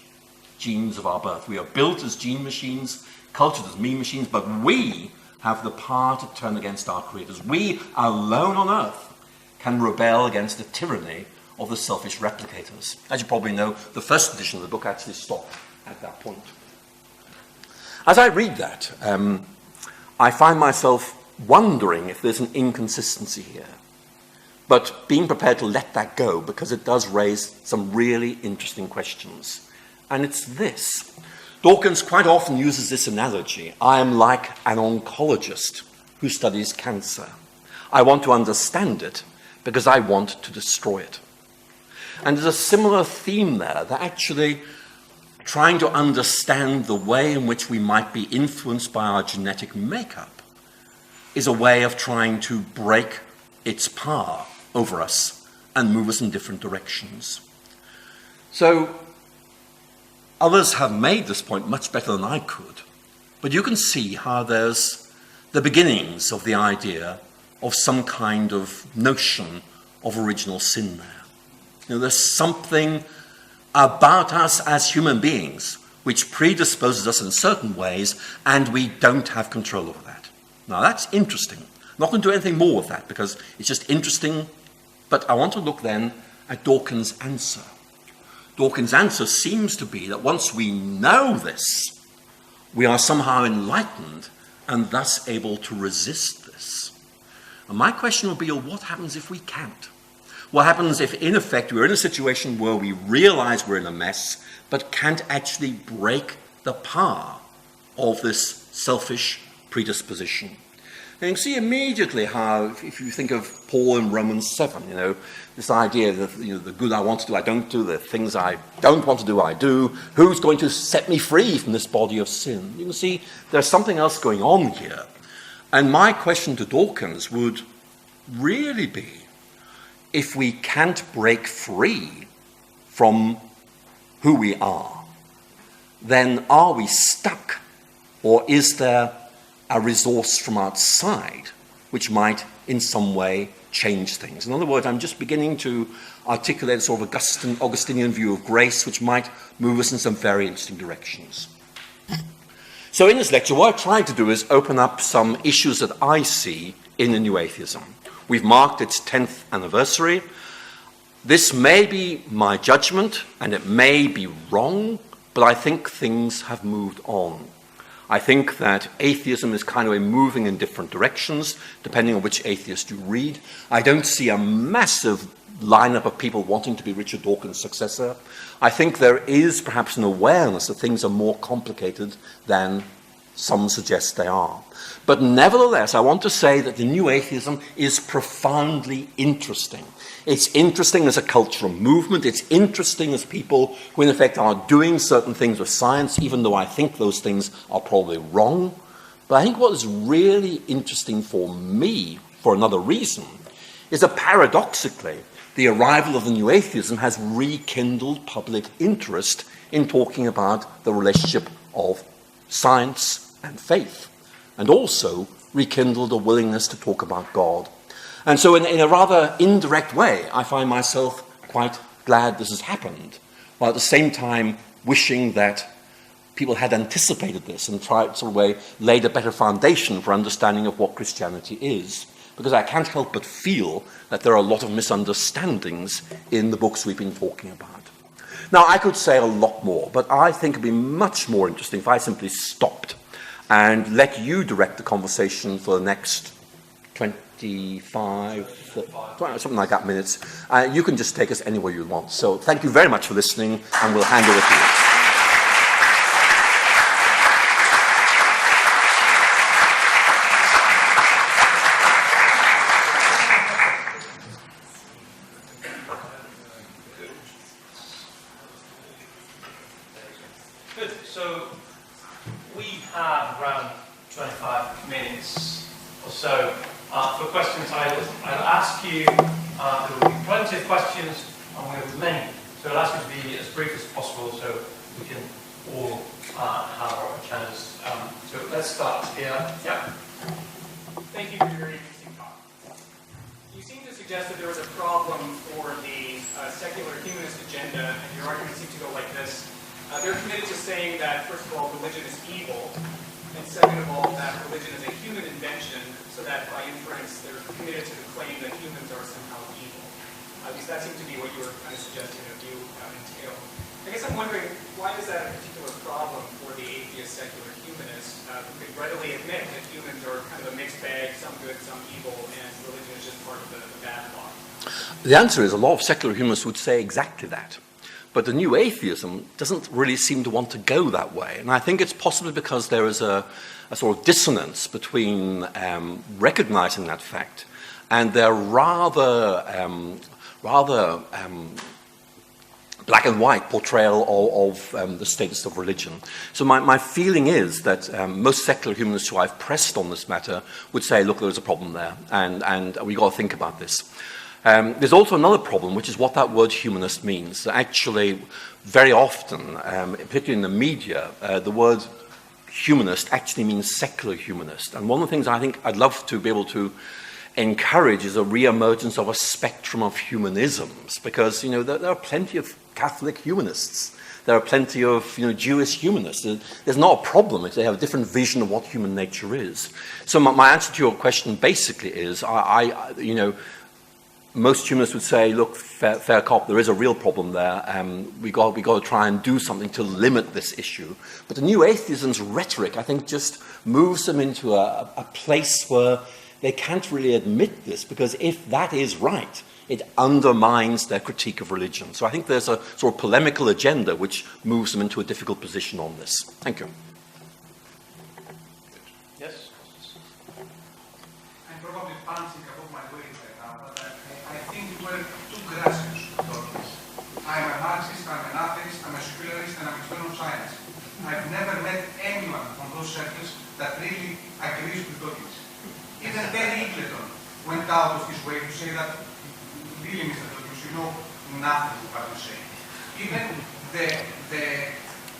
genes of our birth. We are built as gene machines, cultured as mean machines, but we have the power to turn against our creators. We, alone on earth, can rebel against the tyranny of the selfish replicators. As you probably know, the first edition of the book actually stopped at that point. As I read that, I find myself wondering if there's an inconsistency here, but being prepared to let that go because it does raise some really interesting questions. And it's this. Dawkins quite often uses this analogy. I am like an oncologist who studies cancer. I want to understand it because I want to destroy it. And there's a similar theme there, that actually trying to understand the way in which we might be influenced by our genetic makeup is a way of trying to break its power over us and move us in different directions. So others have made this point much better than I could, but you can see how there's the beginnings of the idea of some kind of notion of original sin there. You know, there's something about us as human beings which predisposes us in certain ways, and we don't have control over that. Now that's interesting. I'm not going to do anything more with that because it's just interesting, but I want to look then at Dawkins' answer. Dawkins' answer seems to be that once we know this, we are somehow enlightened and thus able to resist this. And my question would be, well, what happens if we can't? What happens if, in effect, we're in a situation where we realize we're in a mess, but can't actually break the power of this selfish predisposition? And you can see immediately how, if you think of Paul in Romans 7, you know, this idea that, you know, the good I want to do, I don't do, the things I don't want to do, I do. Who's going to set me free from this body of sin? You can see there's something else going on here. And my question to Dawkins would really be, if we can't break free from who we are, then are we stuck? Or is there a resource from outside which might in some way change things? In other words, I'm just beginning to articulate a sort of Augustinian view of grace which might move us in some very interesting directions. So in this lecture, what I've tried to do is open up some issues that I see in the New Atheism. We've marked its 10th anniversary. This may be my judgment, and it may be wrong, but I think things have moved on. I think that atheism is kind of moving in different directions, depending on which atheist you read. I don't see a massive lineup of people wanting to be Richard Dawkins' successor. I think there is perhaps an awareness that things are more complicated than some suggest they are. But nevertheless, I want to say that the New Atheism is profoundly interesting. It's interesting as a cultural movement. It's interesting as people who, in effect, are doing certain things with science, even though I think those things are probably wrong. But I think what is really interesting for me, for another reason, is that paradoxically, the arrival of the New Atheism has rekindled public interest in talking about the relationship of science and faith, and also rekindled a willingness to talk about God. And so in a rather indirect way, I find myself quite glad this has happened, while at the same time wishing that people had anticipated this and tried sort of way laid a better foundation for understanding of what Christianity is. Because I can't help but feel that there are a lot of misunderstandings in the books we've been talking about. Now, I could say a lot more, but I think it'd be much more interesting if I simply stopped and let you direct the conversation for the next 25, something like that minutes. You can just take us anywhere you want. So thank you very much for listening, and we'll hand over to you. Good. So we have around 25 minutes or so for questions. I'll ask you, there will be plenty of questions, and we have many. So I'll ask you to be as brief as possible so we can all have our chance. So let's start here. Yeah. Thank you for your interesting talk. You seem to suggest that there was a problem for the secular humanist agenda, and your argument seems to go like this. They're committed to saying that, first of all, religion is evil, and second of all, that religion is a human invention, so that by inference, they're committed to the claim that humans are somehow evil. At least that seems to be what you were kind of suggesting that you entail. I guess I'm wondering, why is that a particular problem for the atheist secular humanist who could readily admit that humans are kind of a mixed bag, some good, some evil, and religion is just part of the bad lot? The answer is a lot of secular humanists would say exactly that. But the New Atheism doesn't really seem to want to go that way. And I think it's possibly because there is a sort of dissonance between recognizing that fact and their rather black and white portrayal of the status of religion. So my feeling is that most secular humanists who I've pressed on this matter would say, look, there's a problem there, and we've got to think about this. There's also another problem, which is what that word humanist means. Actually, very often, particularly in the media, the word humanist actually means secular humanist. And one of the things I think I'd love to be able to encourage is a re-emergence of a spectrum of humanisms, because, you know, there are plenty of Catholic humanists. There are plenty of, Jewish humanists. There's not a problem if they have a different vision of what human nature is. So my answer to your question basically is, most humanists would say, look, fair cop, there is a real problem there. We got to try and do something to limit this issue. But the New Atheism's rhetoric, I think, just moves them into a place where they can't really admit this, because if that is right, it undermines their critique of religion. So I think there's a sort of polemical agenda which moves them into a difficult position on this. Thank you. Yes? out of his way to say that, really, Mr. Dawkins, you know nothing of what you say. Even the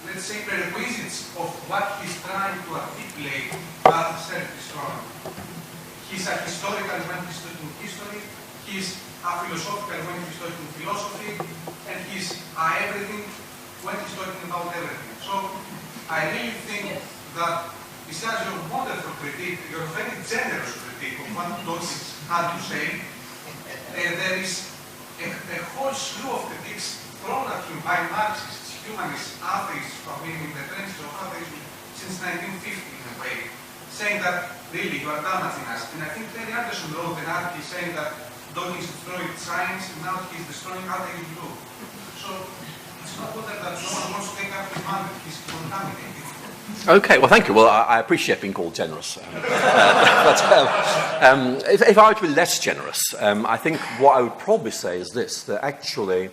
let's say, prerequisites of what he's trying to articulate are self-destroying. He's a historical when he's talking history, he's a philosophical when he's talking philosophy, and he's everything when he's talking about everything. So I really think that besides your wonderful critique, your very generous critique of what Dawkins had to say, there is a whole slew of critiques thrown at him by Marxists, humanists, atheists, who have been in the trenches of atheism since 1950 in a way, saying that really you are damaging us. And I think Terry Anderson wrote an article saying that Dawkins destroyed science and now he's destroying atheism too. So it's not whether that no one wants to take up his man that he's contaminating. Okay, well, thank you. Well, I appreciate being called generous. If I were to be less generous, I think what I would probably say is this, that actually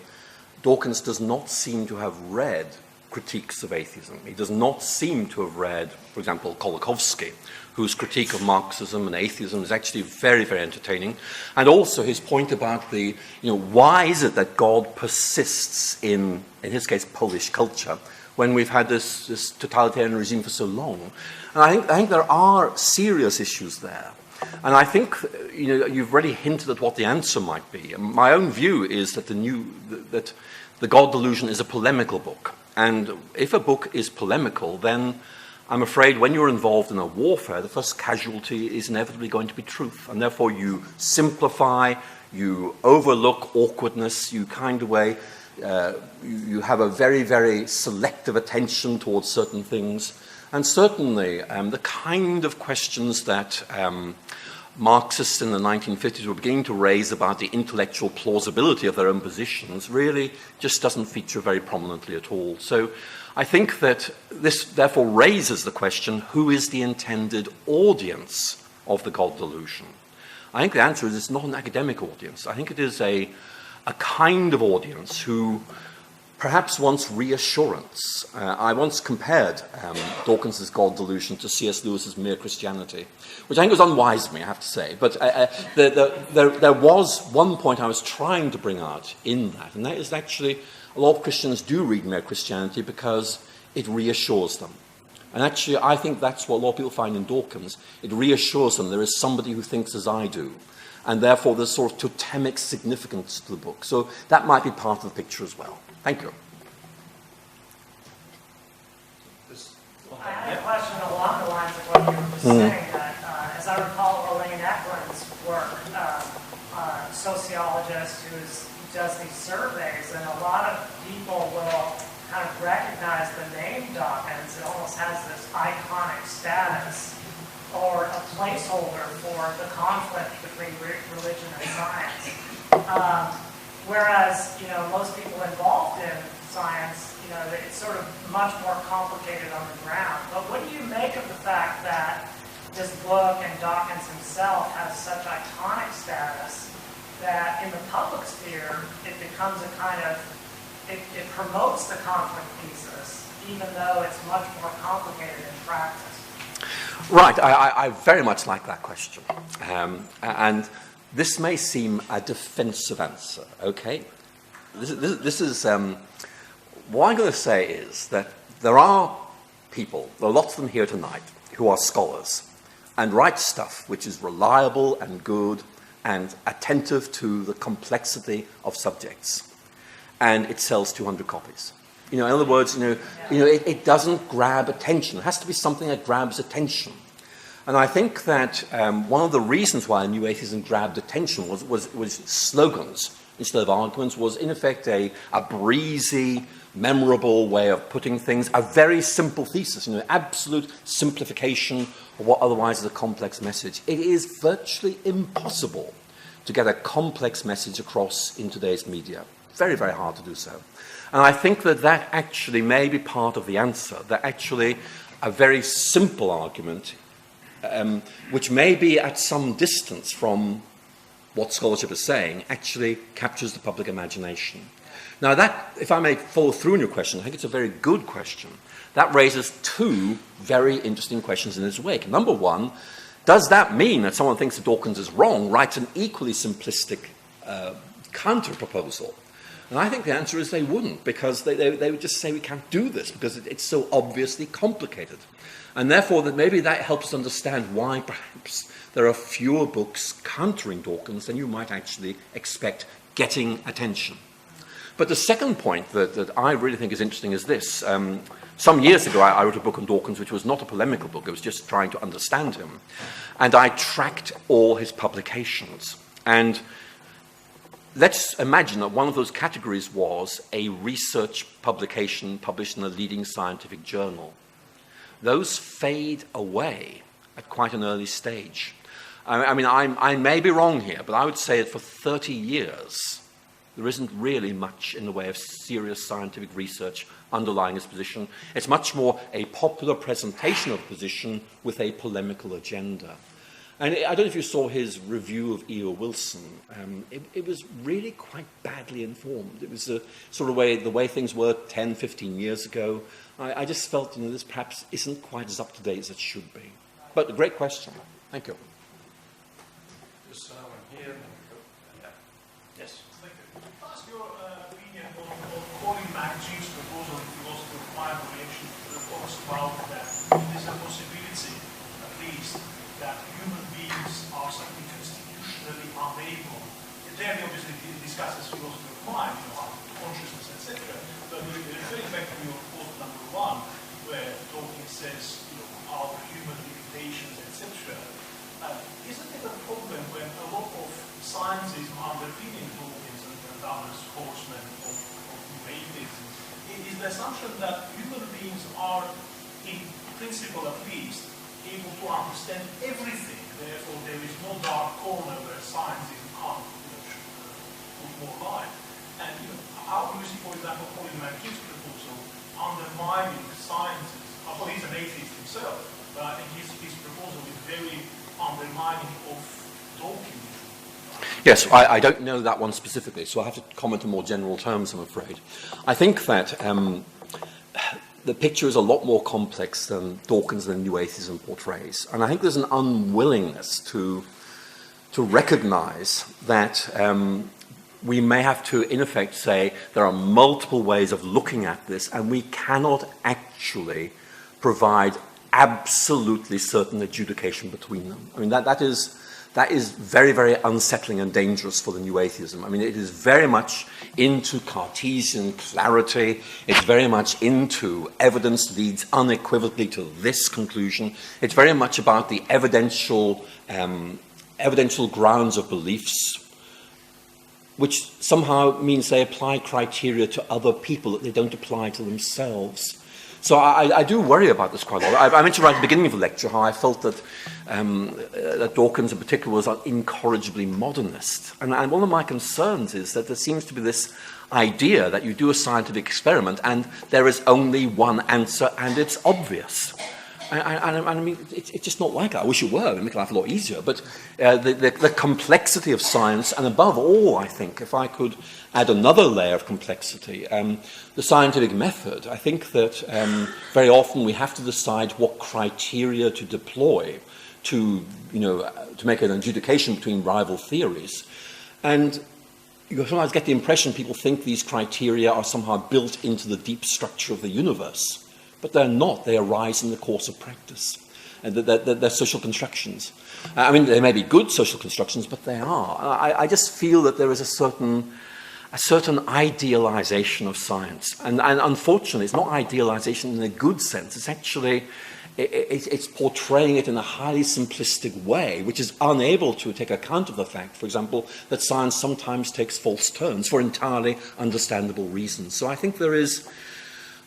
Dawkins does not seem to have read critiques of atheism. He does not seem to have read, for example, Kolakowski, whose critique of Marxism and atheism is actually very, very entertaining. And also his point about the, why is it that God persists in his case, Polish culture, when we've had this totalitarian regime for so long. And I think there are serious issues there. And I think, you've already hinted at what the answer might be. My own view is that that The God Delusion is a polemical book. And if a book is polemical, then I'm afraid when you're involved in a warfare, the first casualty is inevitably going to be truth. And therefore you simplify, you overlook awkwardness, you kind of way, you have a very, very selective attention towards certain things. And certainly the kind of questions that Marxists in the 1950s were beginning to raise about the intellectual plausibility of their own positions really just doesn't feature very prominently at all. So I think that this therefore raises the question, who is the intended audience of the God Delusion? I think the answer is it's not an academic audience. I think it is a kind of audience who perhaps wants reassurance. I once compared Dawkins's God Delusion to C.S. Lewis's Mere Christianity, which I think was unwise of me, I have to say. But there was one point I was trying to bring out in that, and that is actually a lot of Christians do read Mere Christianity because it reassures them. And actually, I think that's what a lot of people find in Dawkins. It reassures them there is somebody who thinks as I do. And therefore, there's sort of totemic significance to the book. So that might be part of the picture as well. Thank you. I had a question along the lines of what you were just saying, that as I recall Elaine Eklund's work, sociologist who does these surveys, and a lot of people will kind of recognize the name Dawkins. It almost has this iconic status, or a placeholder for the conflict between religion and science. Whereas, most people involved in science, it's sort of much more complicated on the ground. But what do you make of the fact that this book and Dawkins himself has such iconic status that in the public sphere, it becomes a kind of, it promotes the conflict thesis, even though it's much more complicated in practice? Right, I very much like that question. And this may seem a defensive answer, okay? This is, what I'm going to say is that there are people, there are lots of them here tonight, who are scholars and write stuff which is reliable and good and attentive to the complexity of subjects. And it sells 200 copies. In other words, it doesn't grab attention. It has to be something that grabs attention. And I think that one of the reasons why New Atheism grabbed attention was slogans instead of arguments, was in effect a breezy, memorable way of putting things, a very simple thesis, absolute simplification of what otherwise is a complex message. It is virtually impossible to get a complex message across in today's media. Very, very hard to do so. And I think that actually may be part of the answer, that actually a very simple argument, which may be at some distance from what scholarship is saying, actually captures the public imagination. Now that, if I may follow through on your question, I think it's a very good question. That raises two very interesting questions in its wake. Number one, Does that mean that someone thinks that Dawkins is wrong, writes an equally simplistic counter-proposal? And I think the answer is they wouldn't, because they would just say we can't do this because it's so obviously complicated. And therefore, that maybe that helps us understand why perhaps there are fewer books countering Dawkins than you might actually expect getting attention. But the second point that I really think is interesting is this. Some years ago, I wrote a book on Dawkins, which was not a polemical book. It was just trying to understand him. And I tracked all his publications. And let's imagine that one of those categories was a research publication published in a leading scientific journal. Those fade away at quite an early stage. I mean, I may be wrong here, but I would say that for 30 years, there isn't really much in the way of serious scientific research underlying his position. It's much more a popular presentation of the position with a polemical agenda. And I don't know if you saw his review of E.O. Wilson. It was really quite badly informed. It was the sort of the way things were 10, 15 years ago. I just felt, this perhaps isn't quite as up to date as it should be. But a great question. Thank you. Just here. Yeah. Yes. Thank you. Can I ask your opinion on calling back James' proposal in philosophy of mind relation to the talks about that there's a possibility, at least, that human beings are something constitutionally unable. There he obviously discusses philosophy of mind, how consciousness, etc. But referring back to your quote number 1, where Dawkins says, our human limitations, etc. Isn't it a problem when a lot of scientism underpinning Dawkins and other sportsmen of New Atheism is the assumption that human beings are, in principle at least, able to understand everything. Therefore, there is no dark corner where scientism can't put more light. And how do you see, for example, Colin McGee's proposal undermining sciences? Well, he's an atheist himself, but I think his proposal is very undermining of Dawkins. Yes, I don't know that one specifically, so I have to comment in more general terms, I'm afraid. I think that the picture is a lot more complex than Dawkins and New Atheism portrays. And I think there's an unwillingness to recognize that we may have to, in effect, say there are multiple ways of looking at this, and we cannot actually provide absolutely certain adjudication between them. I mean, that is very, very unsettling and dangerous for the New Atheism. I mean, it is very much into Cartesian clarity. It's very much into evidence leads unequivocally to this conclusion. It's very much about the evidential grounds of beliefs, which somehow means they apply criteria to other people that they don't apply to themselves. So I do worry about this quite a lot. I mentioned right at the beginning of the lecture how I felt that Dawkins in particular was incorrigibly modernist. And one of my concerns is that there seems to be this idea that you do a scientific experiment and there is only one answer and it's obvious. I mean, it's just not like that. I wish it were. It would make life a lot easier. But the complexity of science, and above all, I think, if I could add another layer of complexity, the scientific method, I think that very often we have to decide what criteria to deploy to make an adjudication between rival theories. And you sometimes get the impression people think these criteria are somehow built into the deep structure of the universe. But they're not. They arise in the course of practice. And they're social constructions. I mean, they may be good social constructions, but they are. I just feel that there is a certain idealization of science. And unfortunately, it's not idealization in a good sense. It's actually, it's portraying it in a highly simplistic way, which is unable to take account of the fact, for example, that science sometimes takes false turns for entirely understandable reasons. So I think there is...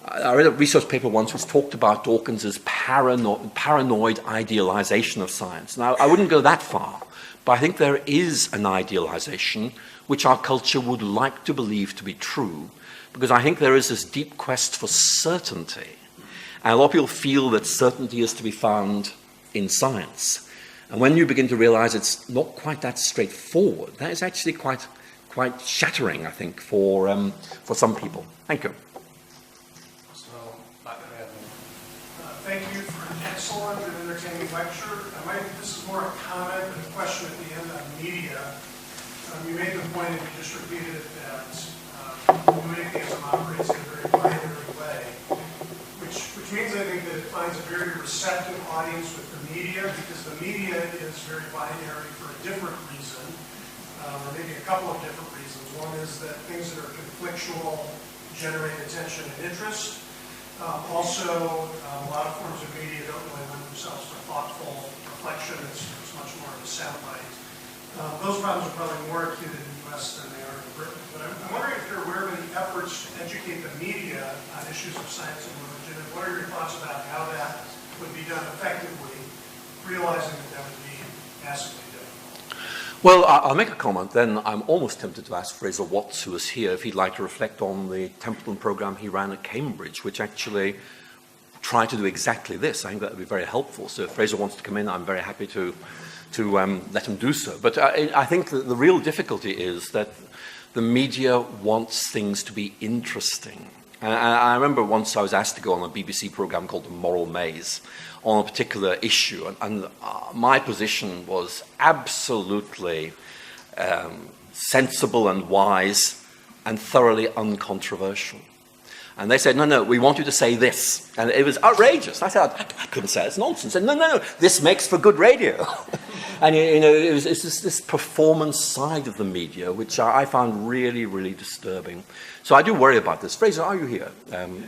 I read a research paper once which talked about Dawkins's paranoid idealization of science. Now, I wouldn't go that far, but I think there is an idealization which our culture would like to believe to be true, because I think there is this deep quest for certainty. And a lot of people feel that certainty is to be found in science. And when you begin to realize it's not quite that straightforward, that is actually quite shattering, I think, for some people. Thank you. Thank you for an excellent and entertaining opening lecture. This is more a comment than a question at the end on media. You made the point, and you just repeated it, that new atheism operates in a very binary way, which means I think that it finds a very receptive audience with the media, because the media is very binary for a different reason, or maybe a couple of different reasons. One is that things that are conflictual generate attention and interest. Also, a lot of forms of media don't really lend themselves to thoughtful reflection. It's much more of a soundbite. Those problems are probably more acute in the U.S. than they are in Britain. But I'm wondering if you're aware of any efforts to educate the media on issues of science and religion, and what are your thoughts about how that would be done effectively, realizing that would be massively difficult? Well, I'll make a comment, then I'm almost tempted to ask Fraser Watts, who is here, if he'd like to reflect on the Templeton program he ran at Cambridge, which actually tried to do exactly this. I think that would be very helpful. So if Fraser wants to come in, I'm very happy to let him do so. But I think that the real difficulty is that the media wants things to be interesting. And I remember once I was asked to go on a BBC program called The Moral Maze on a particular issue, and my position was absolutely sensible and wise and thoroughly uncontroversial. And they said, no, we want you to say this. And it was outrageous. I said, I couldn't say it. It's nonsense. And no, this makes for good radio. And it's this performance side of the media, which I found really, really disturbing. So I do worry about this. Fraser, are you here?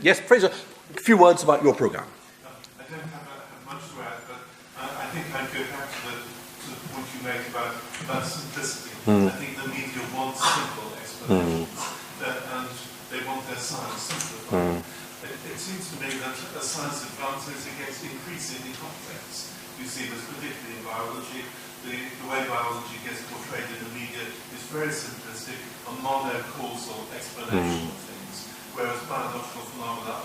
Yes, Fraser, a few words about your program. I don't have much to add, but I think I'd go back to the point you made about simplicity. I think the media wants simple explanations, and they want their science simplified. It seems to me that as science advances, it gets increasingly complex. You see this particularly in biology. The way biology gets portrayed in the media is very simplistic, a monocausal explanation of things, whereas biological phenomena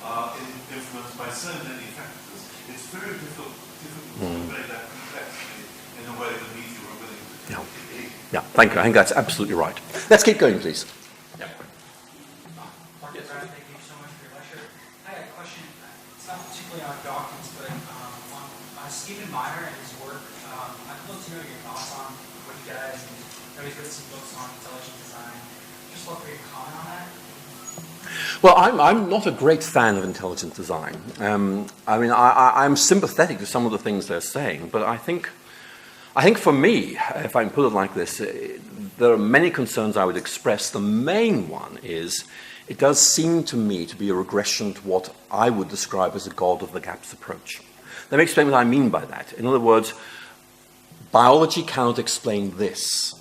are influenced by so many factors. It's very difficult to convey that complexity in a way the media are willing to do. Yeah, thank you. I think that's absolutely right. Let's keep going, please. Thank you so much for your lecture. I had a question. It's not particularly on Dawkins, but on Stephen Meyer and his work. I'd love to know your thoughts on what you guys, and he's written some books on intelligent design. Just love for your comment on that. Well, I'm not a great fan of intelligent design. I'm sympathetic to some of the things they're saying, but I think for me, if I can put it like this, there are many concerns I would express. The main one is it does seem to me to be a regression to what I would describe as a God of the gaps approach. Let me explain what I mean by that. In other words, biology cannot explain this,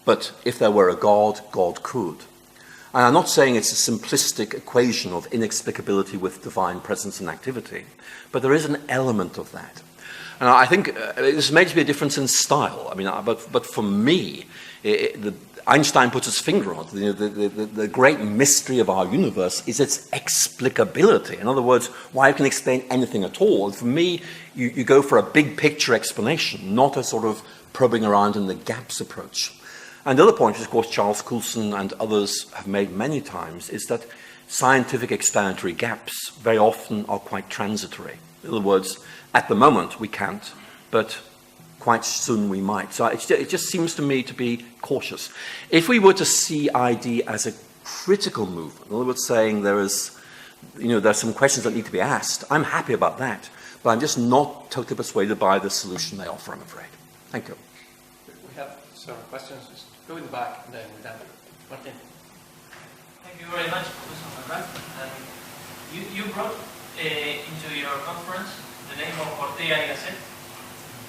but if there were a God, God could. And I'm not saying it's a simplistic equation of inexplicability with divine presence and activity, but there is an element of that. And I think this may just be a difference in style. But for me, Einstein puts his finger on it. The great mystery of our universe is its explicability. In other words, why it can explain anything at all. And for me, you go for a big picture explanation, not a sort of probing around in the gaps approach. And the other point, which of course Charles Coulson and others have made many times, is that scientific explanatory gaps very often are quite transitory. In other words, at the moment we can't, but quite soon we might. So it just seems to me to be cautious. If we were to see ID as a critical movement, in other words, saying there's some questions that need to be asked, I'm happy about that, but I'm just not totally persuaded by the solution they offer, I'm afraid. Thank you. We have some questions. Just go in the back and then down. Martin. Thank you very much, Professor McGrath. You brought into your conference the name of Ortega y Gasset,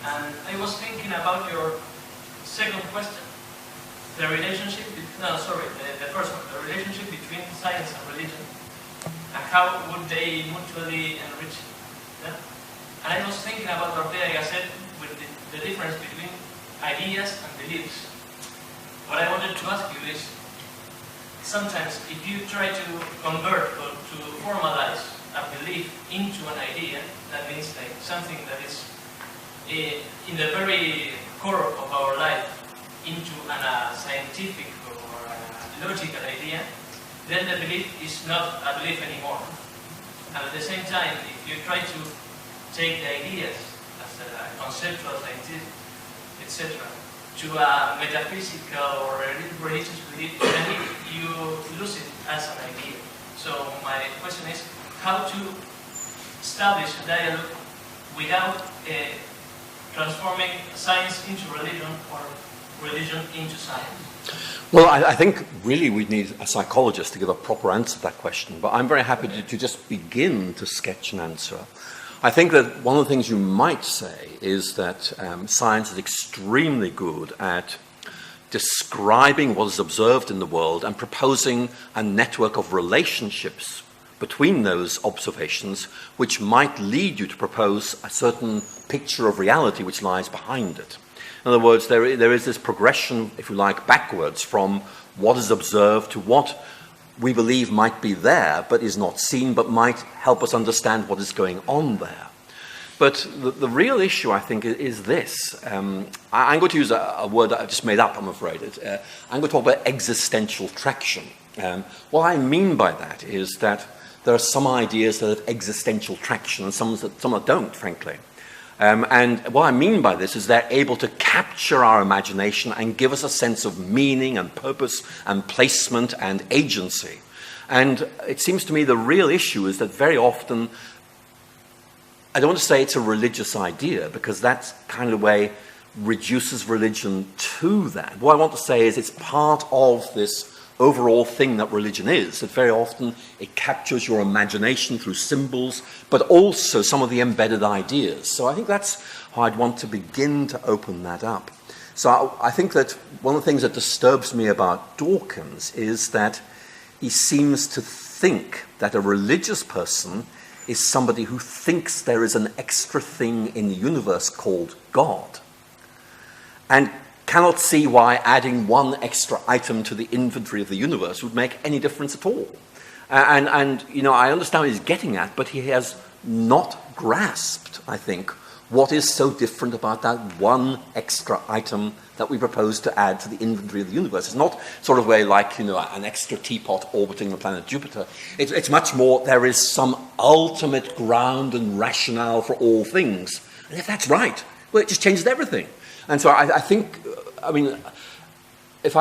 and I was thinking about your second question, the relationship. The first one, the relationship between science and religion, and how would they mutually enrich them? And I was thinking about Ortega y Gasset with the difference between ideas and beliefs. What I wanted to ask you is, sometimes if you try to convert or to formalize a belief into an idea, that means like something that is in the very core of our life into a scientific or a logical idea, then the belief is not a belief anymore. And at the same time, if you try to take the ideas conceptual scientism, etc., to a metaphysical or religious belief, then you lose it as an idea. So my question is how to establish a dialogue without transforming science into religion or religion into science. Well, I think really we need a psychologist to give a proper answer to that question, but I'm very happy to just begin to sketch an answer. I think that one of the things you might say is that science is extremely good at describing what is observed in the world and proposing a network of relationships between those observations which might lead you to propose a certain picture of reality which lies behind it. In other words, there is this progression, if you like, backwards from what is observed to what we believe might be there but is not seen, but might help us understand what is going on there. But the real issue, I think, is this. I'm going to use a word that I've just made up, I'm afraid. I'm going to talk about existential traction. What I mean by that is that there are some ideas that have existential traction and some that don't, frankly. And what I mean by this is they're able to capture our imagination and give us a sense of meaning and purpose and placement and agency. And it seems to me the real issue is that very often, I don't want to say it's a religious idea because that kind of way reduces religion to that. What I want to say is it's part of this overall thing that religion is, that very often it captures your imagination through symbols, but also some of the embedded ideas. So I think that's how I'd want to begin to open that up. So I think that one of the things that disturbs me about Dawkins is that he seems to think that a religious person is somebody who thinks there is an extra thing in the universe called God, and cannot see why adding one extra item to the inventory of the universe would make any difference at all. And you know, I understand what he's getting at, but he has not grasped, I think, what is so different about that one extra item that we propose to add to the inventory of the universe. It's not sort of way like, you know, an extra teapot orbiting the planet Jupiter. It's much more, there is some ultimate ground and rationale for all things. And if that's right, well, it just changes everything. And so I think, I mean, this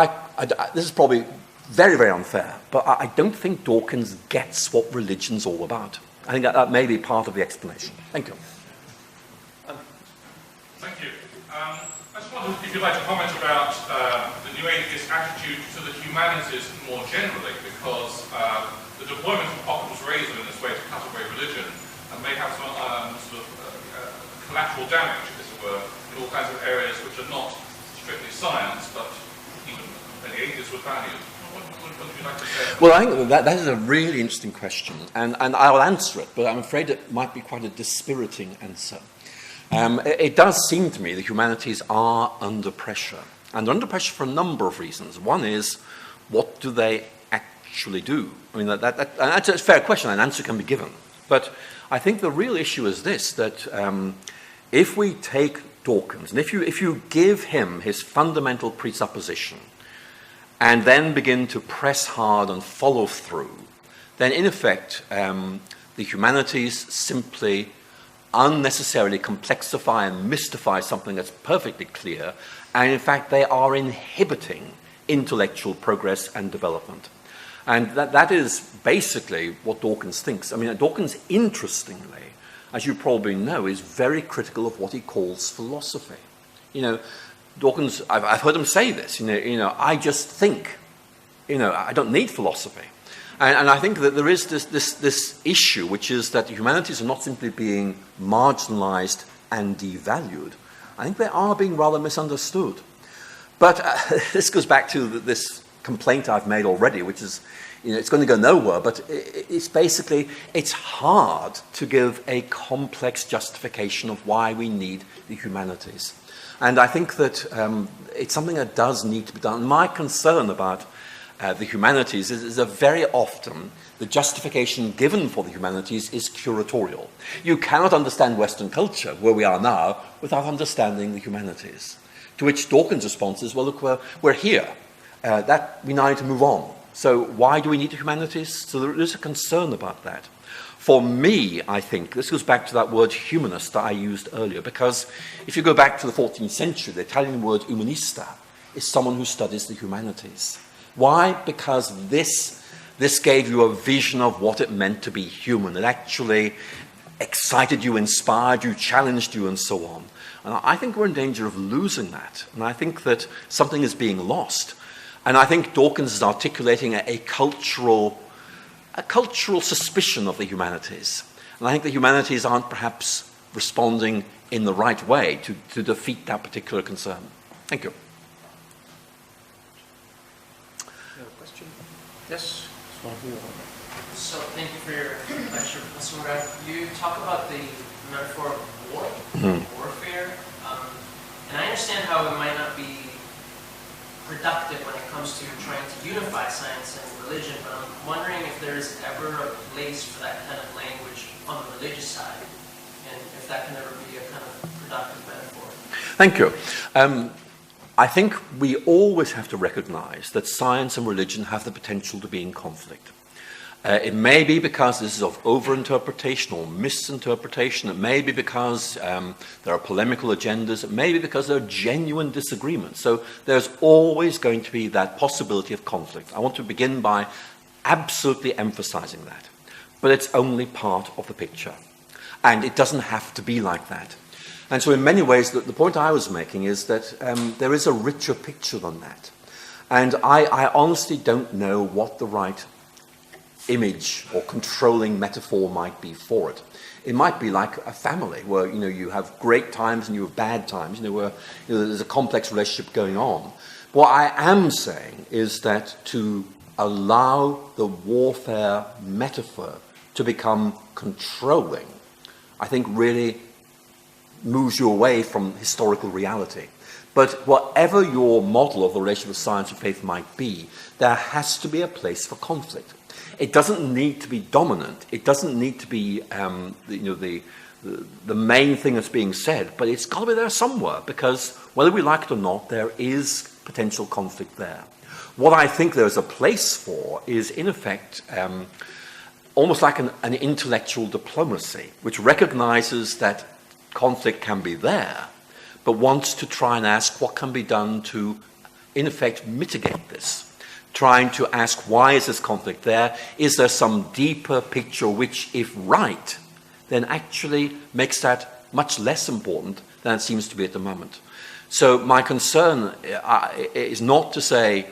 is probably very, very unfair, but I don't think Dawkins gets what religion's all about. I think that may be part of the explanation. Thank you. Thank you. I just wondered if you'd like to comment about the New Ageist attitude to the humanities more generally, because the deployment of Occam's razor in this way to cut away religion may have some sort of collateral damage, as it were, in all kinds of areas which are not strictly science, but even many atheists would value. What would you like to say? Well, I think that is a really interesting question, and I'll answer it, but I'm afraid it might be quite a dispiriting answer. It does seem to me the humanities are under pressure, and they're under pressure for a number of reasons. One is, what do they actually do? I mean, that's a fair question, and an answer can be given. But I think the real issue is this, that if we take Dawkins, and if you give him his fundamental presupposition, and then begin to press hard and follow through, then in effect, the humanities simply unnecessarily complexify and mystify something that's perfectly clear, and in fact they are inhibiting intellectual progress and development. And that is basically what Dawkins thinks. I mean, Dawkins, interestingly, as you probably know, is very critical of what he calls philosophy. You know, Dawkins, I've heard him say this, you know, I just think, you know, I don't need philosophy. And I think that there is this issue, which is that the humanities are not simply being marginalized and devalued. I think they are being rather misunderstood. But this goes back to this complaint I've made already, which is, you know, it's going to go nowhere, but it's basically, it's hard to give a complex justification of why we need the humanities. And I think that it's something that does need to be done. My concern about the humanities is that very often the justification given for the humanities is curatorial. You cannot understand Western culture, where we are now, without understanding the humanities. To which Dawkins' response is, well, look, we're here. That we now need to move on. So why do we need the humanities? So there is a concern about that. for me, I think, this goes back to that word humanist that I used earlier, because if you go back to the 14th century, the Italian word humanista is someone who studies the humanities. Why? Because this gave you a vision of what it meant to be human. It actually excited you, inspired you, challenged you, and so on. And I think we're in danger of losing that. And I think that something is being lost. And I think Dawkins is articulating a cultural suspicion of the humanities. And I think the humanities aren't perhaps responding in the right way to defeat that particular concern. Thank you. Question? Yes? So thank you for your lecture, Professor McGrath. You talk about the metaphor of war, warfare, and I understand how it might not be productive when it comes to trying to unify science and religion, but I'm wondering if there's ever a place for that kind of language on the religious side, and if that can ever be a kind of productive metaphor. Thank you. I think we always have to recognize that science and religion have the potential to be in conflict. It may be because this is of overinterpretation or misinterpretation. It may be because there are polemical agendas. It may be because there are genuine disagreements. So there's always going to be that possibility of conflict. I want to begin by absolutely emphasizing that. But it's only part of the picture. And it doesn't have to be like that. And so in many ways, the point I was making is that there is a richer picture than that. And I honestly don't know what the right image or controlling metaphor might be for it. It might be like a family where you have great times and you have bad times, where there's a complex relationship going on. What I am saying is that to allow the warfare metaphor to become controlling, I think really moves you away from historical reality. But whatever your model of the relationship with science and faith might be, there has to be a place for conflict. It doesn't need to be dominant. It doesn't need to be the main thing that's being said, but it's got to be there somewhere, because whether we like it or not, there is potential conflict there. What I think there's a place for is, in effect, almost like an intellectual diplomacy, which recognizes that conflict can be there, but wants to try and ask what can be done to, in effect, mitigate this. Trying to ask, why is this conflict there? Is there some deeper picture which, if right, then actually makes that much less important than it seems to be at the moment? So my concern is not to say,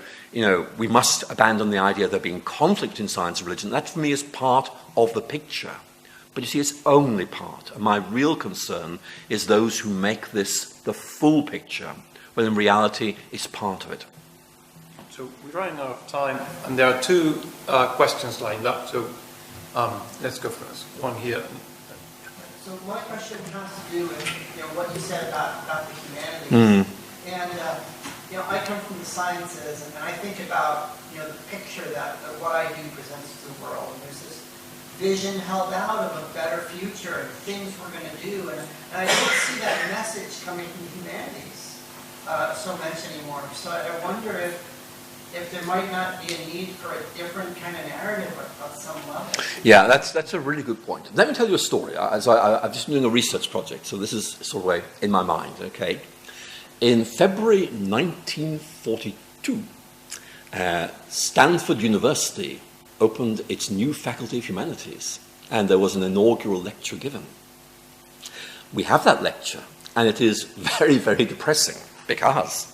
we must abandon the idea of there being conflict in science and religion. That, for me, is part of the picture. But you see, it's only part. And my real concern is those who make this the full picture, when in reality, it's part of it. So we're running out of time, and there are two questions lined up, so let's go first. One here. So my question has to do with what you said about the humanities. And I come from the sciences, and I think about the picture that what I do presents to the world. And there's this vision held out of a better future and things we're going to do, and I don't see that message coming from the humanities so much anymore. So I wonder if there might not be a need for a different kind of narrative at some level. Yeah, that's a really good point. Let me tell you a story. I'm just doing a research project, so this is sort of in my mind, okay? In February 1942, Stanford University opened its new Faculty of Humanities, and there was an inaugural lecture given. We have that lecture, and it is very, very depressing, because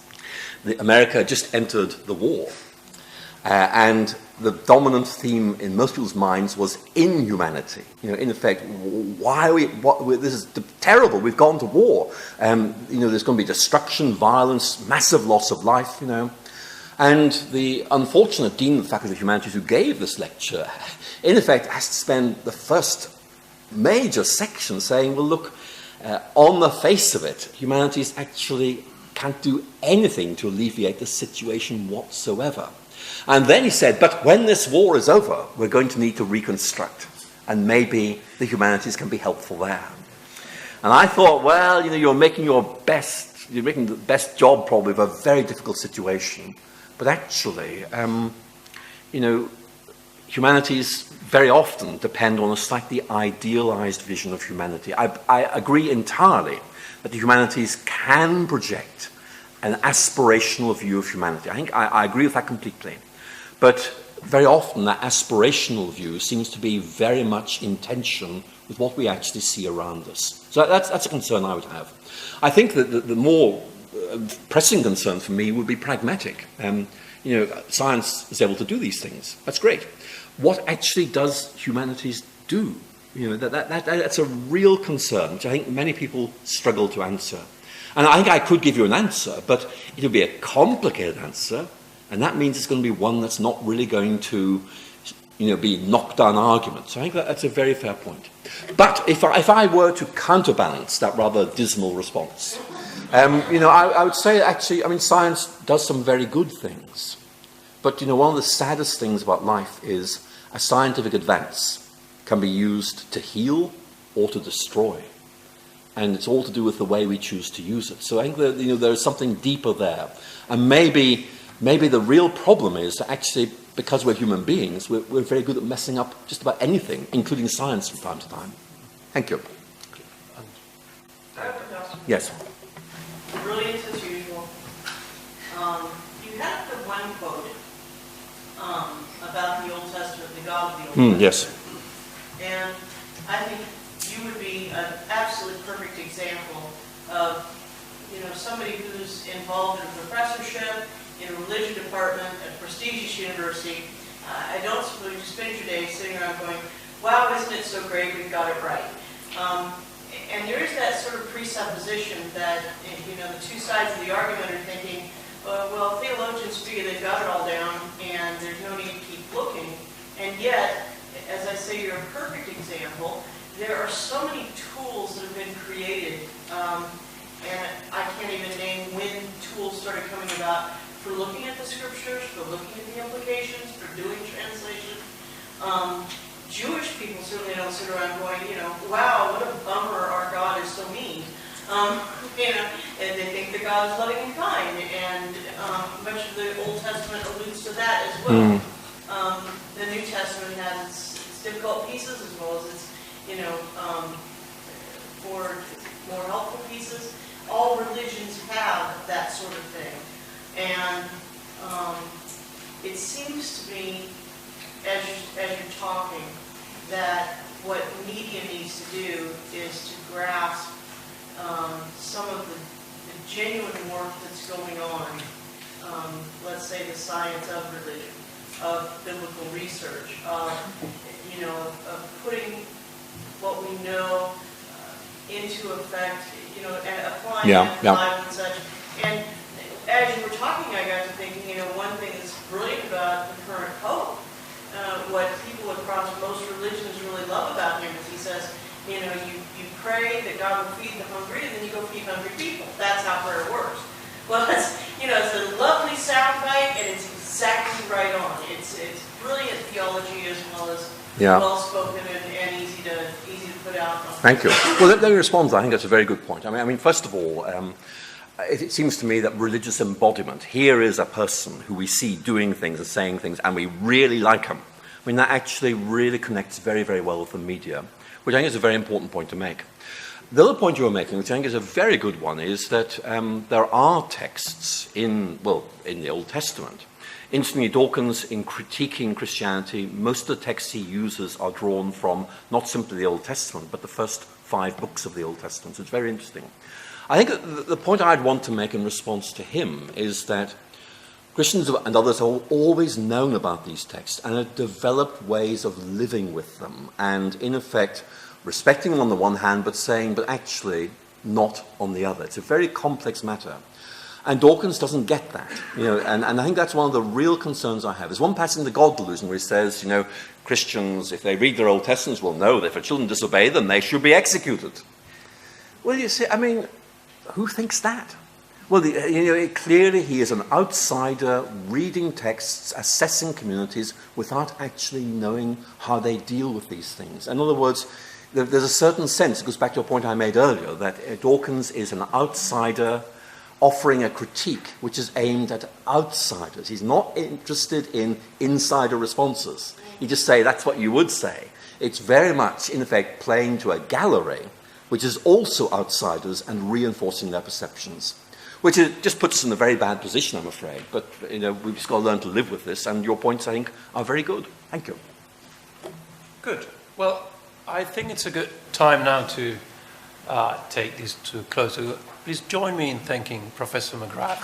America just entered the war, and the dominant theme in most people's minds was inhumanity. In effect, this is terrible. We've gone to war. There's going to be destruction, violence, massive loss of life. And the unfortunate dean of the Faculty of Humanities who gave this lecture, in effect, has to spend the first major section saying, well, look, on the face of it, humanities actually can't do anything to alleviate the situation whatsoever. And then he said, but when this war is over, we're going to need to reconstruct, and maybe the humanities can be helpful there. And I thought, well, you're making the best job probably of a very difficult situation. But actually, humanities very often depend on a slightly idealized vision of humanity. I agree entirely that the humanities can project an aspirational view of humanity. I think I agree with that completely. But very often that aspirational view seems to be very much in tension with what we actually see around us. So that's a concern I would have. I think that the more pressing concern for me would be pragmatic. Science is able to do these things. That's great. What actually does humanities do? That's a real concern, which I think many people struggle to answer. And I think I could give you an answer, but it'll be a complicated answer, and that means it's going to be one that's not really going to, be knockdown arguments. So I think that's a very fair point. But if I were to counterbalance that rather dismal response, I would say actually, science does some very good things. But, one of the saddest things about life is a scientific advance can be used to heal or to destroy. And it's all to do with the way we choose to use it. So I think that, there is something deeper there. And maybe the real problem is that actually, because we're human beings, we're very good at messing up just about anything, including science from time to time. Thank you. Yes. Brilliant as usual. You had the one quote about the Old Testament, the God of the Old Testament. Yes. And I think you would be an absolute perfect example of, somebody who's involved in a professorship, in a religion department at a prestigious university. I don't suppose you spend your day sitting around going, wow, isn't it so great, we've got it right. And there is that sort of presupposition that, the two sides of the argument are thinking, well, theologians figure they've got it all down and there's no need to keep looking. And yet, as I say, you're a perfect example. There are so many tools that have been created, and I can't even name when tools started coming about for looking at the scriptures, for looking at the implications, for doing translation. Jewish people certainly don't sit around going, wow, what a bummer our God is so mean. And they think that God is loving and kind, and much of the Old Testament alludes to that as well. The New Testament has its difficult pieces as well as its, more helpful pieces. All religions have that sort of thing. And it seems to me, as you're talking, that what media needs to do is to grasp some of the genuine work that's going on, let's say the science of religion, of biblical research, of putting what we know into effect, and applying it live and such. And as you were talking, I got to thinking, one thing that's brilliant about the current Pope, what people across most religions really love about him is he says, you pray that God will feed the hungry, and then you go feed hungry people. That's how prayer works. Well, it's a lovely soundbite, and it's exactly right on. It's brilliant theology as well as well spoken and easy to put out. Thank you. Well, let me respond. I think that's a very good point. I mean, first of all, it seems to me that religious embodiment, here is a person who we see doing things and saying things, and we really like him. I mean, that actually really connects very, very well with the media, which I think is a very important point to make. The other point you were making, which I think is a very good one, is that there are texts in the Old Testament. Interestingly, Dawkins, in critiquing Christianity, most of the texts he uses are drawn from not simply the Old Testament, but the first 5 books of the Old Testament. So it's very interesting. I think the point I'd want to make in response to him is that Christians and others have always known about these texts and have developed ways of living with them and, in effect, respecting them on the one hand, but actually not on the other. It's a very complex matter. And Dawkins doesn't get that, and I think that's one of the real concerns I have. There's one passage in the God Delusion where he says, Christians, if they read their Old Testaments, will know that if their children disobey them, they should be executed. Well, you see, who thinks that? Well, clearly he is an outsider reading texts, assessing communities without actually knowing how they deal with these things. In other words, there's a certain sense, it goes back to a point I made earlier, that Dawkins is an outsider offering a critique which is aimed at outsiders. He's not interested in insider responses. you just say that's what you would say. It's very much, in effect, playing to a gallery, which is also outsiders and reinforcing their perceptions, which just puts us in a very bad position, I'm afraid. But we've just got to learn to live with this, and your points, I think, are very good. Thank you. Good. Well, I think it's a good time now to take this to a close. Please join me in thanking Professor McGrath.